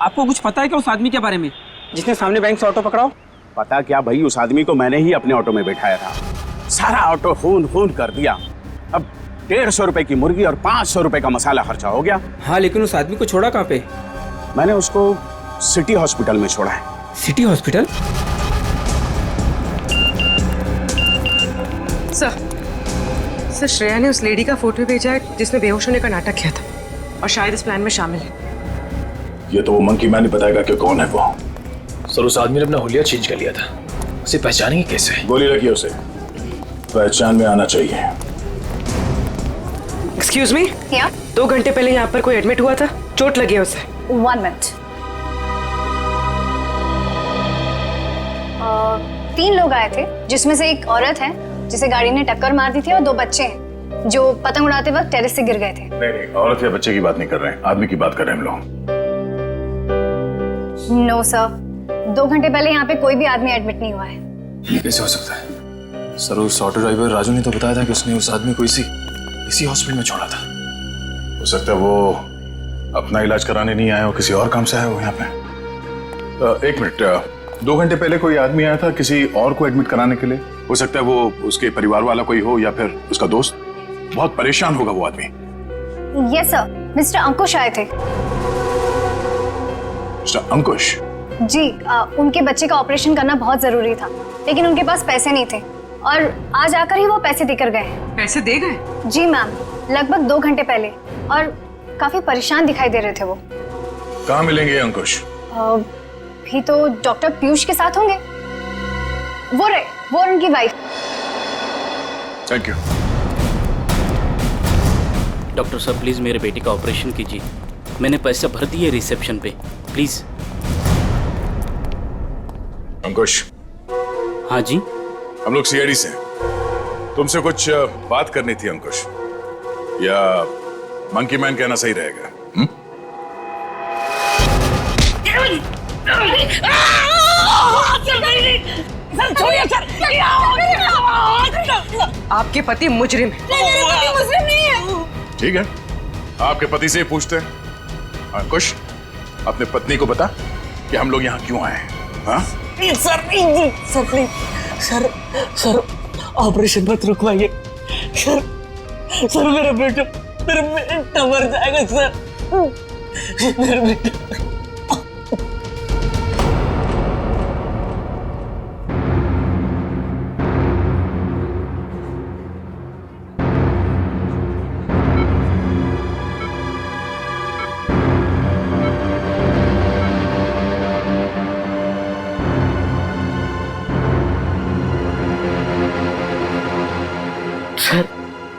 आपको कुछ पता है क्या उस आदमी के बारे में जिसने सामने बैंक से ऑटो पकड़ा? पता क्या भाई, उस आदमी को मैंने ही अपने ऑटो में बैठाया था। सारा ऑटो खून कर दिया। अब 150 रुपए की मुर्गी और 500 रुपए का मसाला खर्चा हो गया। हाँ, लेकिन उस आदमी को छोड़ा कहाँ पे? मैंने उसको सिटी हॉस्पिटल में छोड़ा है। City hospital? सर श्रेया ने उस लेडी का फोटो भेजा है जिसने बेहोश होने का नाटक किया था और शायद इस प्लान में शामिल है। ये तो वो मंकी मैन ही बताएगा कि कौन है वो। सर उस आदमी ने अपना हुलिया चेंज कर लिया था, उसे पहचानेंगे कैसे? गोली लगी उसे, पहचान में आना चाहिए। एक्सक्यूज मी, क्या? 2 घंटे पहले यहाँ पर कोई एडमिट हुआ था, चोट लगी है उसे। 1 मिनट। 3 लोग आए थे जिसमें से एक औरत है जिसे गाड़ी ने टक्कर मार दी थी और 2 बच्चे हैं जो पतंग उड़ाते वक्त टेरेस से गिर गए थे। नहीं, औरत या बच्चे की बात नहीं कर रहे हैं, आदमी की बात कर रहे हैं हम लोग। नो सर, 2 घंटे पहले यहाँ पे कोई भी आदमी एडमिट नहीं हुआ है। ये कैसे हो सकता है? सर उस ऑटो ड्राइवर राजू ने तो बताया था कि उसने उस आदमी को इसी हॉस्पिटल में छोड़ा था। हो सकता है वो अपना इलाज कराने नहीं आया हो, किसी और काम से आया हो यहाँ पे। 1 मिनट, 2 घंटे पहले कोई आदमी आया था किसी और को एडमिट कराने के लिए। हो सकता है वो उसके परिवार वाला कोई हो या फिर उसका दोस्त। बहुत परेशान होगा वो आदमी। यस सर, मिस्टर अंकुश आए थे। मिस्टर अंकुश? जी, उनके बच्चे का ऑपरेशन करना बहुत जरूरी था लेकिन उनके पास पैसे नहीं थे और आज आकर ही वो पैसे देकर गए। पैसे दे गए? जी मैम, लगभग 2 घंटे पहले, और काफी परेशान दिखाई दे रहे थे वो। कहाँ मिलेंगे अंकुश? भी तो डॉक्टर पीयूष के साथ होंगे। वो और उनकी वाइफ। Thank you. डॉक्टर साहब प्लीज मेरे बेटे का ऑपरेशन कीजिए, मैंने पैसा भर दिए रिसेप्शन पे, प्लीज। अंकुश। हाँ जी। हम लोग सीआईडी से हैं। तुमसे कुछ बात करनी थी अंकुश, या मंकी मैन कहना सही रहेगा? आपके पति मुजरिम है। ठीक है, आपके पति से ही पूछते हैं। अंकुश, अपने पत्नी को बता कि हम लोग यहाँ क्यों आए हैं। हाँ? सर प्लीज, सर ऑपरेशन मत रुकवाइए सर, मेरा बेटा मर जाएगा सर, मेरा बेटा।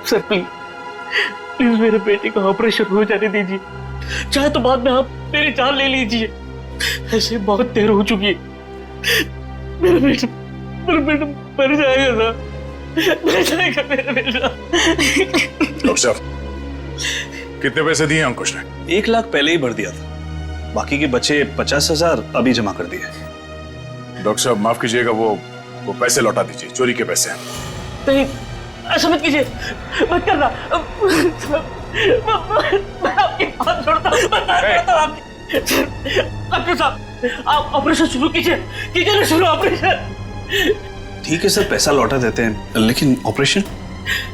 सर प्लीज मेरे बेटे का ऑपरेशन हो जाने दीजिए, चाहे तो बाद में आप मेरी जान ले लीजिए, ऐसे बहुत देर हो चुकी है। मेरा बेटा मर जाएगा सर, मर जाएगा मेरा बेटा। डॉक्टर साहब, कितने पैसे दिए अंकुश ने? 1 लाख पहले ही भर दिया था, बाकी के बचे 50,000 अभी जमा कर दिए। डॉक्टर साहब माफ कीजिएगा, वो पैसे लौटा दीजिए, चोरी के पैसे। नहीं, ऐसा मत कीजिए, मत करना। मैं आपकी बात छोड़ता हूँ, डॉक्टर साहब आप ऑपरेशन शुरू कीजिए ना, शुरू ऑपरेशन। ठीक है सर, पैसा लौटा देते हैं, लेकिन ऑपरेशन?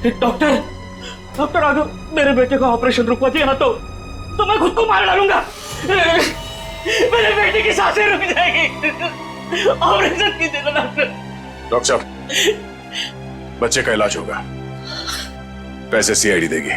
डॉक्टर आगे मेरे बेटे का ऑपरेशन रुकवा दिया ना तो मैं खुद को मार डालूंगा। मेरे बेटे की सांसें रुक जाएगी। ऑपरेशन कीजिएगा डॉक्टर। डॉक्टर साहब, बच्चे का इलाज होगा, पैसे सीआईडी देगी।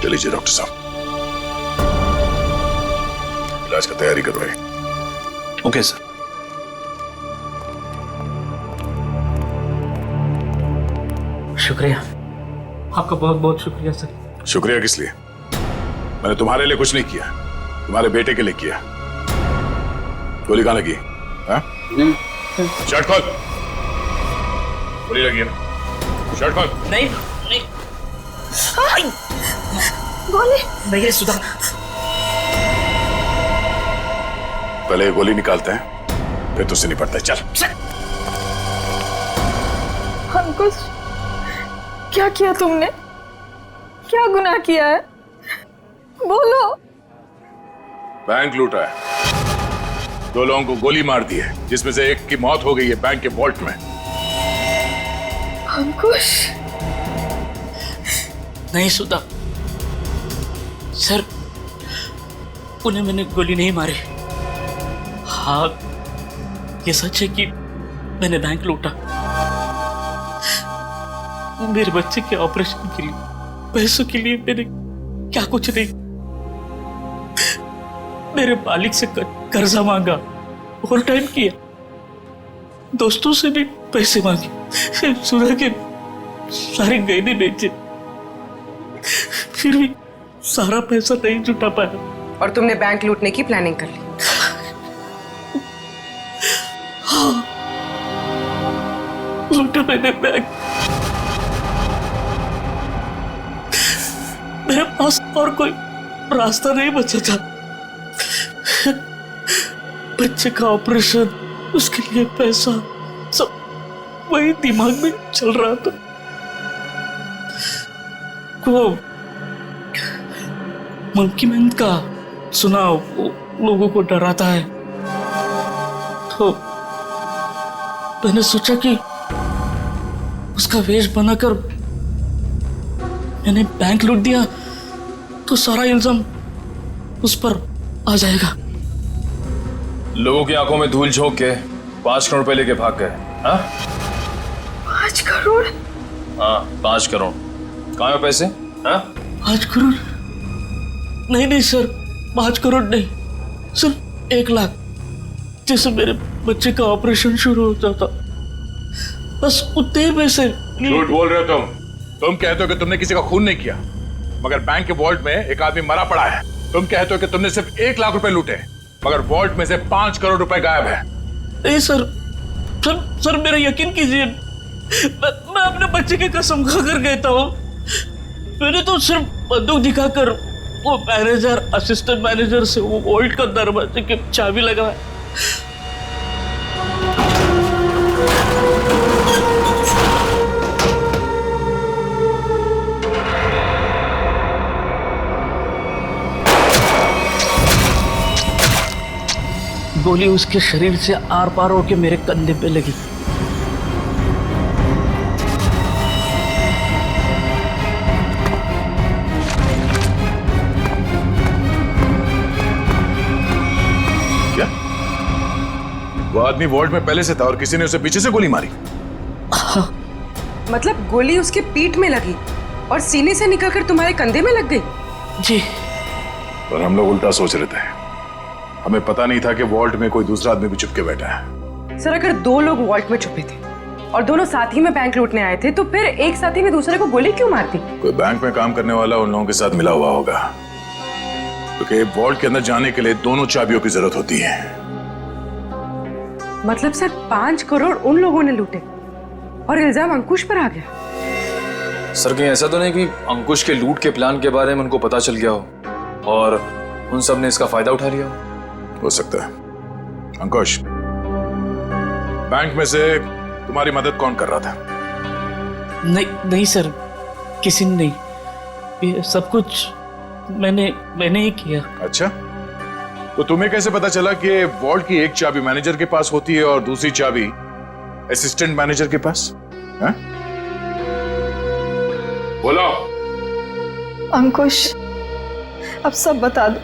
चलिए डॉक्टर साहब, इलाज का तैयारी करवाइए। Okay sir. शुक्रिया, आपका बहुत बहुत शुक्रिया सर। शुक्रिया किस लिए? मैंने तुम्हारे लिए कुछ नहीं किया, तुम्हारे बेटे के लिए किया। गोली कहाँ लगी? हाँ? शर्ट खोल। गोली लगी है ना? शर्ट खोल। नहीं नहीं गोली नहीं है सुधा। पहले ये गोली निकालते हैं, फिर तुझसे निपटते हैं। चल। अंकुश, क्या किया तुमने? क्या गुनाह किया है? बोलो। बैंक लूटा है, 2 लोगों को गोली मार दी है, जिसमें से एक की मौत हो गई है बैंक के वॉल्ट में। अंकुश। नहीं सुधा सर, उन्हें मैंने गोली नहीं मारी। हाँ, ये सच है कि मैंने बैंक लूटा। मेरे बच्चे के ऑपरेशन के लिए, पैसों के लिए मैंने क्या कुछ नहीं, मेरे मालिक से कर्जा मांगा, ओवर टाइम किया, दोस्तों से भी पैसे मांगे, सुना के सारे गहने बेचे, फिर भी सारा पैसा नहीं जुटा पाया। और तुमने बैंक लूटने की प्लानिंग कर ली? हाँ, लूटा मैंने बैंक। मेरे पास और कोई रास्ता नहीं बचा था। बच्चे का ऑपरेशन, उसके लिए पैसा, सब वही दिमाग में चल रहा था। वो मंकी मैन का सुना, वो लोगों को डराता है, तो मैंने सोचा कि उसका वेश बनाकर मैंने बैंक लूट दिया तो सारा इल्जाम उस पर आ जाएगा। लोगों की आंखों में धूल झोंक के 5 करोड़ रुपए लेके भाग गए। हाँ 5 करोड़? हाँ 5 करोड़। कहाँ है पैसे? हाँ 5 करोड़ नहीं नहीं सर, 5 करोड़ नहीं सर, 1 लाख। जैसे मेरे बच्चे का ऑपरेशन शुरू हो जाता, बस उतने पैसे। झूठ बोल रहे हो तुम कहते हो कि तुमने किसी का खून नहीं किया, मगर बैंक के वॉल्ट में एक आदमी मरा पड़ा है। तुम कहते हो कि तुमने सिर्फ 1 लाख रुपए लूटे, मगर वॉल्ट में से 5 करोड़ रुपए गायब है। नहीं सर, सर मेरा यकीन कीजिए, मैं अपने बच्चे की कसम खाकर कहता हूँ, मैंने तो सिर्फ बंदूक दिखाकर वो मैनेजर, असिस्टेंट मैनेजर से वो वॉल्ट का दरवाजे की चाबी लगाया। गोली उसके शरीर से आर पार होकर मेरे कंधे पे लगी। क्या? वो आदमी वॉल्ट में पहले से था और किसी ने उसे पीछे से गोली मारी? मतलब गोली उसके पीठ में लगी और सीने से निकलकर तुम्हारे कंधे में लग गई? जी। और हम लोग उल्टा सोच रहे थे, हमें पता नहीं था कि वॉल्ट में कोई दूसरा आदमी भी छुप के बैठा है। सर, अगर 2 लोग वॉल्ट में छुपे थे और दोनों साथ ही में बैंक लूटने आए थे, तो फिर एक साथी ने दूसरे को गोली क्यों मार दी? कोई बैंक में काम करने वाला उन लोगों के साथ मिला हुआ होगा, क्योंकि वॉल्ट के अंदर जाने के लिए दोनों चाबियों की जरूरत होती है। मतलब सर 5 करोड़ उन लोगों ने लूटे और इल्जाम अंकुश पर आ गया? सर कहीं ऐसा तो नहीं कि अंकुश के लूट के प्लान के बारे में उनको पता चल गया हो और उन सब ने इसका फायदा उठा लिया हो सकता है। अंकुश, बैंक में से तुम्हारी मदद कौन कर रहा था? नहीं सर, किसी ने नहीं, ये सब कुछ मैंने ही किया। अच्छा, तो तुम्हें कैसे पता चला कि वॉल्ट की एक चाबी मैनेजर के पास होती है और दूसरी चाबी असिस्टेंट मैनेजर के पास? है? बोलो। अंकुश, अब सब बता दो,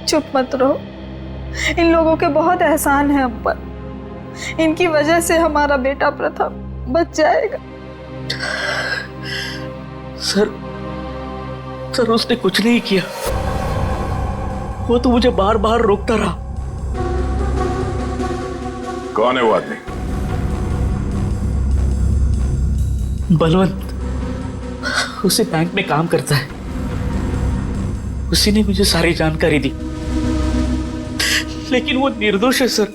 चुप मत रहो। इन लोगों के बहुत एहसान है हम पर, इनकी वजह से हमारा बेटा प्रथम बच जाएगा। सर उसने कुछ नहीं किया, वो तो मुझे बार बार रोकता रहा। कौन है वो आदमी? बलवंत, उसी बैंक में काम करता है, उसी ने मुझे सारी जानकारी दी, लेकिन वो निर्दोष है सर।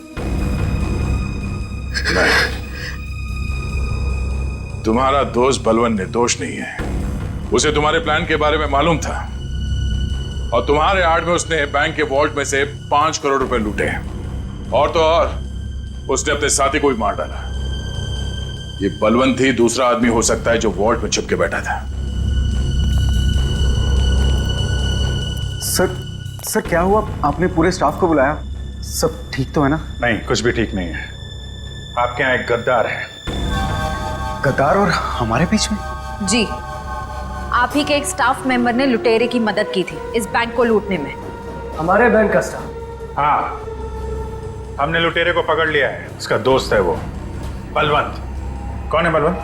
तुम्हारा दोस्त बलवंत निर्दोष नहीं है। उसे तुम्हारे प्लान के बारे में मालूम था और तुम्हारे आड़ में उसने बैंक के वॉल्ट में से 5 करोड़ रुपए लूटे। और तो और उसने अपने साथी को भी मार डाला। ये बलवंत ही दूसरा आदमी हो सकता है जो वॉल्ट में छुप के बैठा था। सर क्या हुआ? आपने पूरे स्टाफ को बुलाया? सब ठीक तो है ना? नहीं, कुछ भी ठीक नहीं है। आपके यहाँ एक गद्दार है। गद्दार और हमारे बीच में? जी, आप ही के एक स्टाफ मेंबर ने लुटेरे की मदद की थी इस बैंक को लूटने में। हमारे बैंक का स्टाफ? हाँ, हमने लुटेरे को पकड़ लिया है। उसका दोस्त है वो बलवंत। कौन है बलवंत?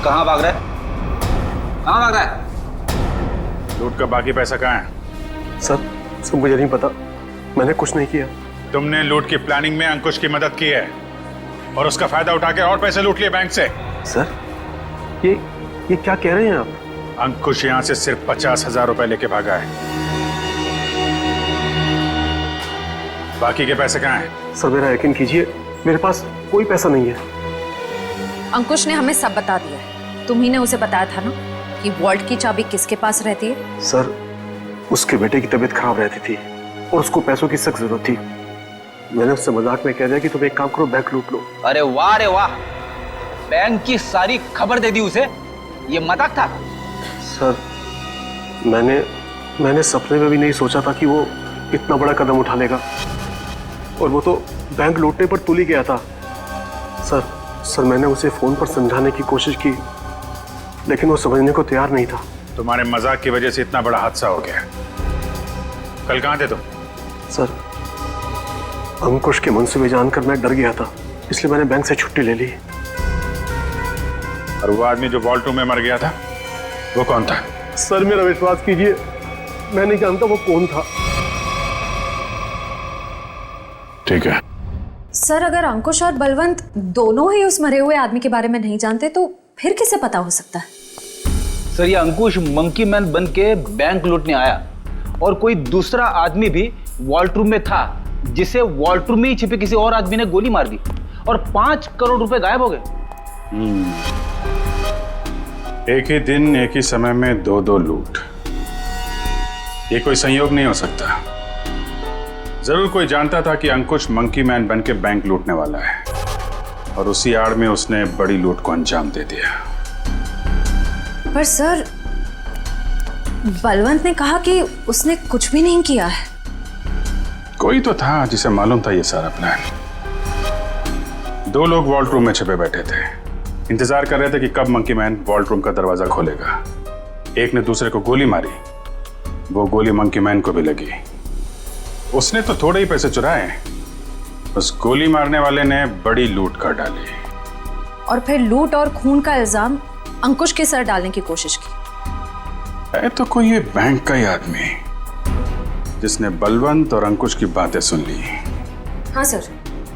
कहाँ भाग रहा है? कहाँ भाग रहा है? लूट का बाकी पैसा कहाँ है? सर मुझे नहीं पता, मैंने कुछ नहीं किया। तुमने लूट की प्लानिंग में अंकुश की मदद की है और उसका फायदा उठा के और पैसे लूट लिए बैंक से। सर ये क्या कह रहे हैं आप? अंकुश यहां से सिर्फ 50,000 रुपए लेके भागा है। बाकी के पैसे कहाँ हैं? सर मेरा यकीन कीजिए, मेरे पास कोई पैसा नहीं है। अंकुश ने हमें सब बता दिया है। तुम्ही ने उसे बताया था ना कि वॉल्ट की चाबी किसके पास रहती है? सर उसके बेटे की तबीयत खराब रहती थी और उसको पैसों की सख्त जरूरत थी। मैंने उससे मजाक में कह दिया कि तुम एक काम करो, बैंक लूट लो। अरे वाह, बैंक की सारी खबर दे दी उसे। ये मजाक था? सर मैंने सपने में भी नहीं सोचा था कि वो इतना बड़ा कदम उठा लेगा। और वो तो बैंक लूटने पर तुल ही गया था। सर मैंने उसे फोन पर समझाने की कोशिश की, लेकिन वो समझने को तैयार नहीं था। तुम्हारे मजाक की वजह से इतना बड़ा हादसा हो गया। कल कहाँ थे तुम? सर अंकुश के मनसूबे जानकर मैं डर गया था, इसलिए मैंने बैंक से छुट्टी ले ली। और वो आदमी जो वॉल्ट रूम में मर गया था, वो कौन था? सर मेरा विश्वास कीजिए, मैं नहीं जानता वो कौन था। ठीक है सर, अगर अंकुश और बलवंत दोनों ही उस मरे हुए आदमी के बारे में नहीं जानते तो फिर किसे पता हो सकता है? सर ये अंकुश मंकी मैन बन के बैंक लूटने आया और कोई दूसरा आदमी भी वॉल्ट रूम में था, जिसे वॉल्ट रूम में ही छिपे किसी और आदमी ने गोली मार दी और 5 करोड़ रुपए गायब हो गए। एक ही दिन एक ही समय में दो लूट, ये कोई संयोग नहीं हो सकता। जरूर कोई जानता था कि अंकुश मंकी मैन बन के बैंक लूटने वाला है और उसी आड़ में उसने बड़ी लूट को अंजाम दे दिया। पर सर बलवंत ने कहा कि उसने कुछ भी नहीं किया है। कोई तो था जिसे मालूम था ये सारा प्लान। 2 लोग वॉल्ट रूम में छिपे बैठे थे, इंतजार कर रहे थे कि कब मंकी मैन वॉल्ट रूम का दरवाजा खोलेगा। एक ने दूसरे को गोली मारी, वो गोली मंकी मैन को भी लगी। उसने तो थोड़े ही पैसे चुराए, उस गोली मारने वाले ने बड़ी लूट कर डाली और फिर लूट और खून का इल्जाम अंकुश के सर डालने की कोशिश की। है तो कोई ये बैंक का ही आदमी जिसने बलवंत और अंकुश की बातें सुन ली। हाँ सर,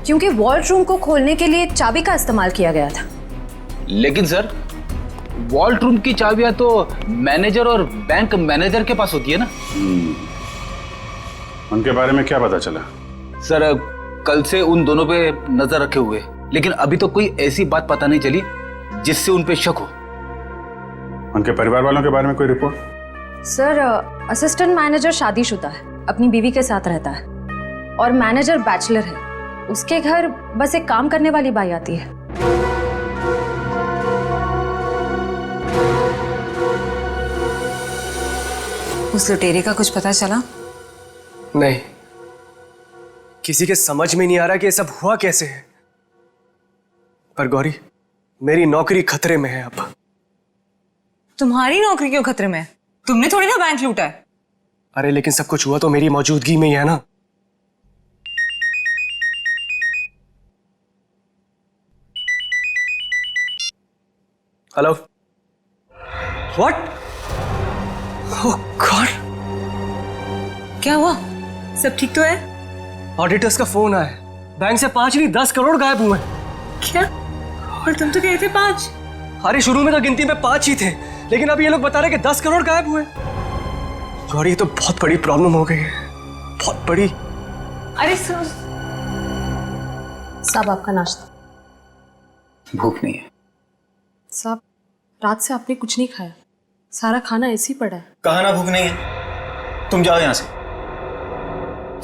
क्योंकि वॉल्ट रूम को खोलने के लिए चाबी का इस्तेमाल किया गया था। लेकिन सर वॉल्ट रूम की चाबियां तो मैनेजर और बैंक मैनेजर के पास होती है ना। उनके बारे में क्या पता चला? सर कल से उन दोनों पे नजर रखे हुए, लेकिन अभी तो कोई ऐसी बात पता नहीं चली जिससे उन पे शक हो। उनके परिवार वालों के बारे में कोई रिपोर्ट? सर असिस्टेंट मैनेजर शादीशुदा है, अपनी बीवी के साथ रहता है और मैनेजर बैचलर है। उसके घर बस एक काम करने वाली बाई आती है। उस लुटेरे का कुछ पता चला? नहीं, किसी के समझ में नहीं आ रहा कि ये सब हुआ कैसे है। पर गौरी, मेरी नौकरी खतरे में है अब। तुम्हारी नौकरी क्यों खतरे में है? तुमने थोड़ी ना बैंक लूटा है। अरे लेकिन सब कुछ हुआ तो मेरी मौजूदगी में ही है ना। Hello, what? ओह गॉड, क्या हुआ? सब ठीक तो है? ऑडिटर्स का फोन आया, बैंक से 5 नहीं 10 करोड़ गायब हुए। क्या? और तुम तो कहे थे 5। अरे शुरू में तो गिनती में 5 ही थे, लेकिन अब ये लोग बता रहे कि 10 करोड़ गायब हुए। जौहरी ये तो बहुत बड़ी प्रॉब्लम हो गई है, बहुत बड़ी। अरे सर, साहब आपका नाश्ता। भूख नहीं है साहब, रात से आपने कुछ नहीं खाया, सारा खाना ऐसे ही पड़ा है। कहा ना भूख नहीं है। तुम जाओ यहां से।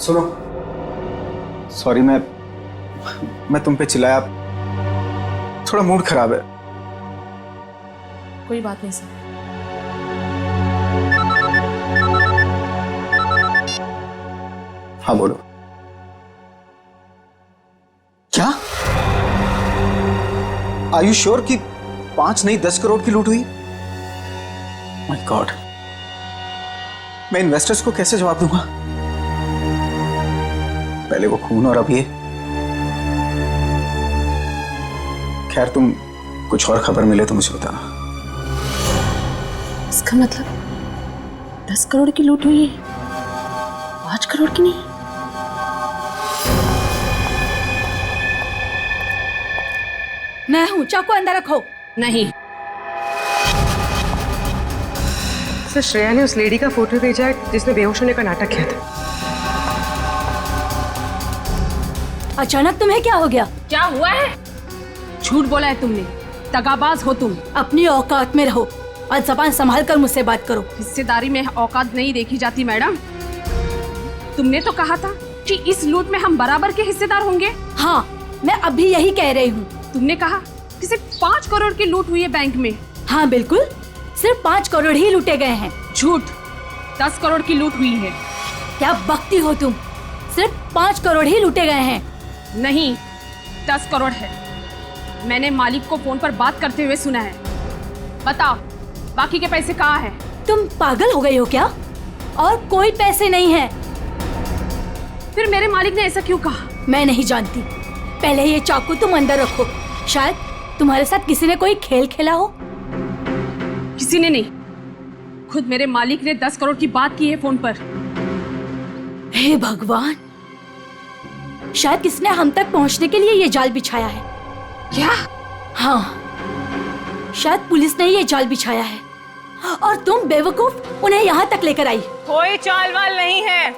सुनो, सॉरी मैं तुम पे चिल्लाया, थोड़ा मूड खराब है। कोई बात नहीं सर। हाँ बोलो। क्या? आर यू श्योर कि 5 नहीं 10 करोड़ की लूट हुई? माय गॉड, मैं इन्वेस्टर्स को कैसे जवाब दूंगा? पहले वो खून और अब ये। खैर, तुम कुछ और खबर मिले तो मुझे बताना। इसका मतलब 10 करोड़ की लूट हुई है, 5 करोड़ की नहीं। मैं हूं, चाकू अंदर रखो। नहीं सर, श्रेया ने उस लेडी का फोटो भेजा है जिसने बेहोश होने का नाटक किया था। अचानक तुम्हें क्या हो गया? क्या हुआ है? झूठ बोला है तुमने, दगाबाज हो तुम। अपनी औकात में रहो और जबान संभाल कर मुझसे बात करो। हिस्सेदारी में औकात नहीं देखी जाती मैडम। तुमने तो कहा था कि इस लूट में हम बराबर के हिस्सेदार होंगे। हाँ, मैं अभी यही कह रही हूँ। तुमने कहा कि सिर्फ 5 करोड़ की लूट हुई है बैंक में। हाँ बिल्कुल, सिर्फ 5 करोड़ ही लूटे गए हैं। झूठ, 10 करोड़ की लूट हुई है। क्या बकती हो तुम? सिर्फ 5 करोड़ ही लूटे गए हैं। नहीं, 10 करोड़ है। मैंने मालिक को फोन पर बात करते हुए सुना है। बताओ, बाकी के पैसे कहाँ हैं? तुम पागल हो गई हो क्या? और कोई पैसे नहीं है। फिर मेरे मालिक ने ऐसा क्यों कहा? मैं नहीं जानती। पहले ये चाकू तुम अंदर रखो। शायद तुम्हारे साथ किसी ने कोई खेल खेला हो। किसी ने नहीं, खुद मेरे मालिक ने 10 करोड़ की बात की है फोन पर। हे भगवान, शायद किसने हम तक पहुंचने के लिए ये जाल बिछाया है। क्या? हाँ, शायद पुलिस ने ये जाल बिछाया है और तुम बेवकूफ उन्हें यहाँ तक लेकर आई। कोई चाल वाल नहीं है।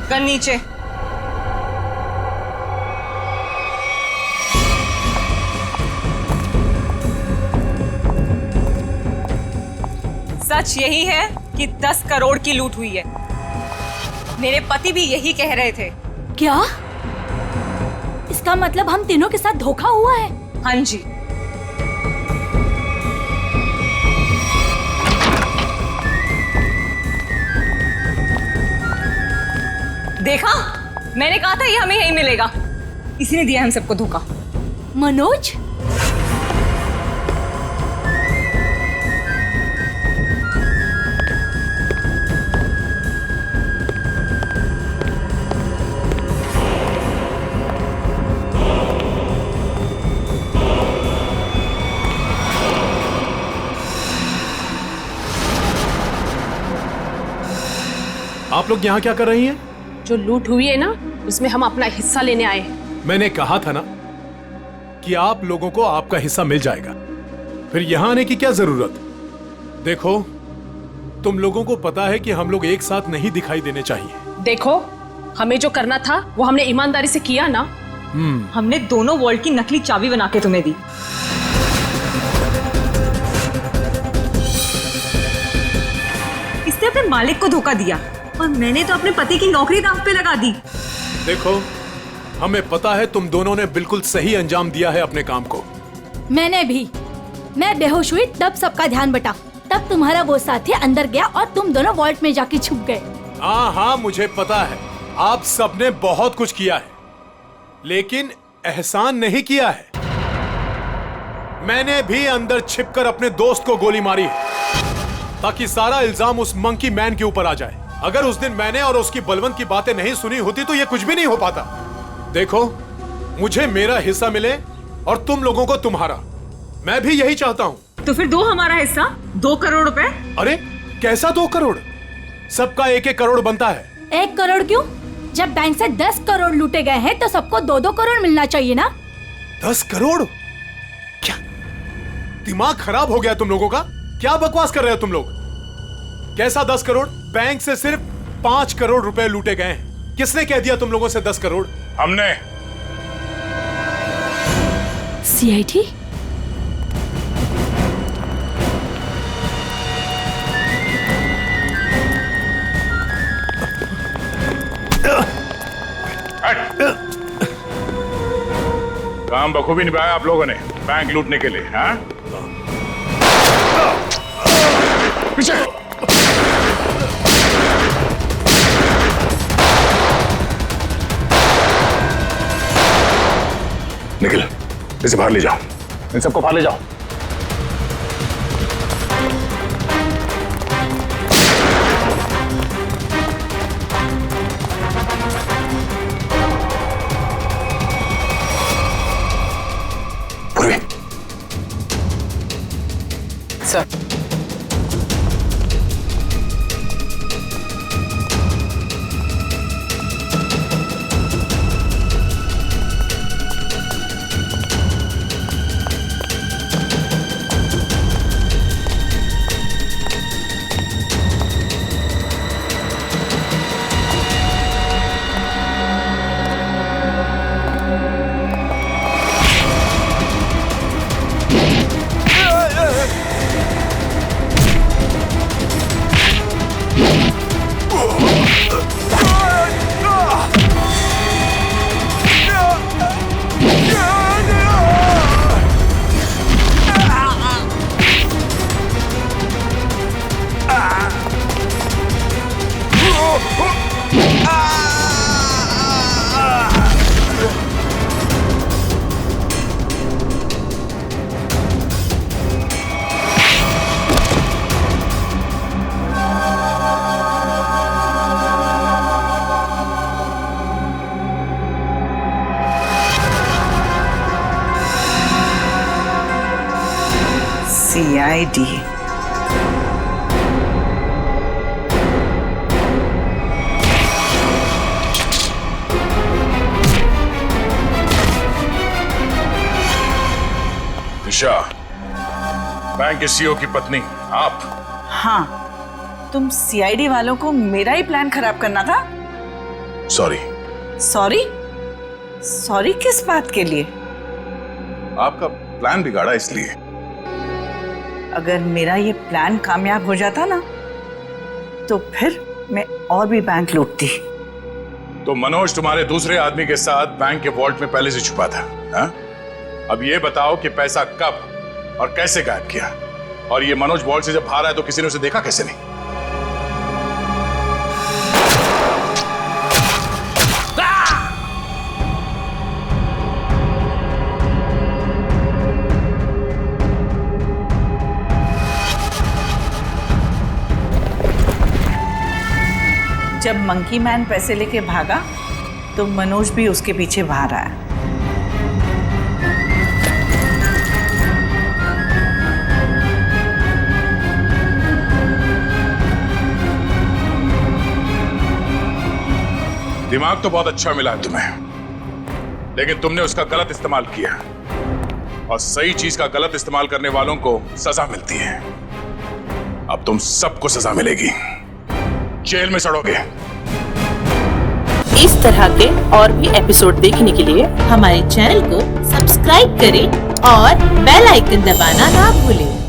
गन नीचे। सच यही है कि 10 करोड़ की लूट हुई है। मेरे पति भी यही कह रहे थे। क्या? इसका मतलब हम तीनों के साथ धोखा हुआ है? हाँ जी। देखा, मैंने कहा था ये हमें यही मिलेगा। इसी ने दिया हम सबको धोखा। मनोज, आप लोग यहाँ क्या कर रही हैं? जो लूट हुई है ना, उसमें हम अपना हिस्सा लेने आए हैं। मैंने कहा था ना कि आप लोगों को आपका हिस्सा मिल जाएगा, फिर यहाँ आने की क्या जरूरत? देखो, तुम लोगों को पता है कि हम लोग एक साथ नहीं दिखाई देने चाहिए। देखो, हमें जो करना था वो हमने ईमानदारी से किया ना। हमने दोनों वॉल्ट की नकली चाबी बना के तुम्हें दी। इसने अपने मालिक को धोखा दिया और मैंने तो अपने पति की नौकरी दांव पे लगा दी। देखो, हमें पता है तुम दोनों ने बिल्कुल सही अंजाम दिया है अपने काम को। मैंने भी। मैं बेहोश हुई तब सबका ध्यान बटा, तब तुम्हारा वो साथी अंदर गया और तुम दोनों वॉल्ट में जाके छुप गए। हाँ, मुझे पता है आप सबने बहुत कुछ किया है, लेकिन एहसान नहीं किया है। मैंने भी अंदर छिपकर अपने दोस्त को गोली मारी है ताकि सारा इल्जाम उस मंकी मैन के ऊपर आ जाए। अगर उस दिन मैंने और उसकी बलवंत की बातें नहीं सुनी होती तो ये कुछ भी नहीं हो पाता। देखो, मुझे मेरा हिस्सा मिले और तुम लोगों को तुम्हारा। मैं भी यही चाहता हूँ। तो फिर दो हमारा हिस्सा, 2 करोड़ रुपए। अरे कैसा 2 करोड़? सबका 1-1 करोड़ बनता है। 1 करोड़ क्यों? जब बैंक से 10 करोड़ लूटे गए हैं तो सबको 2-2 करोड़ मिलना चाहिए ना। 10 करोड़? क्या दिमाग खराब हो गया तुम लोगों का? क्या बकवास कर रहे हो तुम लोग? कैसा 10 करोड़? बैंक से सिर्फ 5 करोड़ रुपए लूटे गए हैं। किसने कह दिया तुम लोगों से 10 करोड़? हमने। सीआईडी? काम बखूबी निभाया आप लोगों ने बैंक लूटने के लिए। हाँ? पीछे। निखिल, इसे बाहर ले जाओ। इन सबको बाहर ले जाओ। Sir, CID। दिशा, बैंक के सीईओ की पत्नी आप? हाँ, तुम CID वालों को मेरा ही प्लान खराब करना था। सॉरी। सॉरी? सॉरी किस बात के लिए? आपका प्लान बिगाड़ा इसलिए। अगर मेरा ये प्लान कामयाब हो जाता ना, तो फिर मैं और भी बैंक लूटती। तो मनोज तुम्हारे दूसरे आदमी के साथ बैंक के वॉल्ट में पहले से छुपा था। हा? अब ये बताओ कि पैसा कब और कैसे गायब किया? और ये मनोज वॉल्ट से जब बाहर आया तो किसी ने उसे देखा कैसे नहीं? जब मंकी मैन पैसे लेके भागा तो मनोज भी उसके पीछे बाहर आया। दिमाग तो बहुत अच्छा मिला है तुम्हें, लेकिन तुमने उसका गलत इस्तेमाल किया। और सही चीज का गलत इस्तेमाल करने वालों को सजा मिलती है। अब तुम सबको सजा मिलेगी, जेल में सड़ोगे। इस तरह के और भी एपिसोड देखने के लिए हमारे चैनल को सब्सक्राइब करें और बेल आइकन दबाना ना भूलें।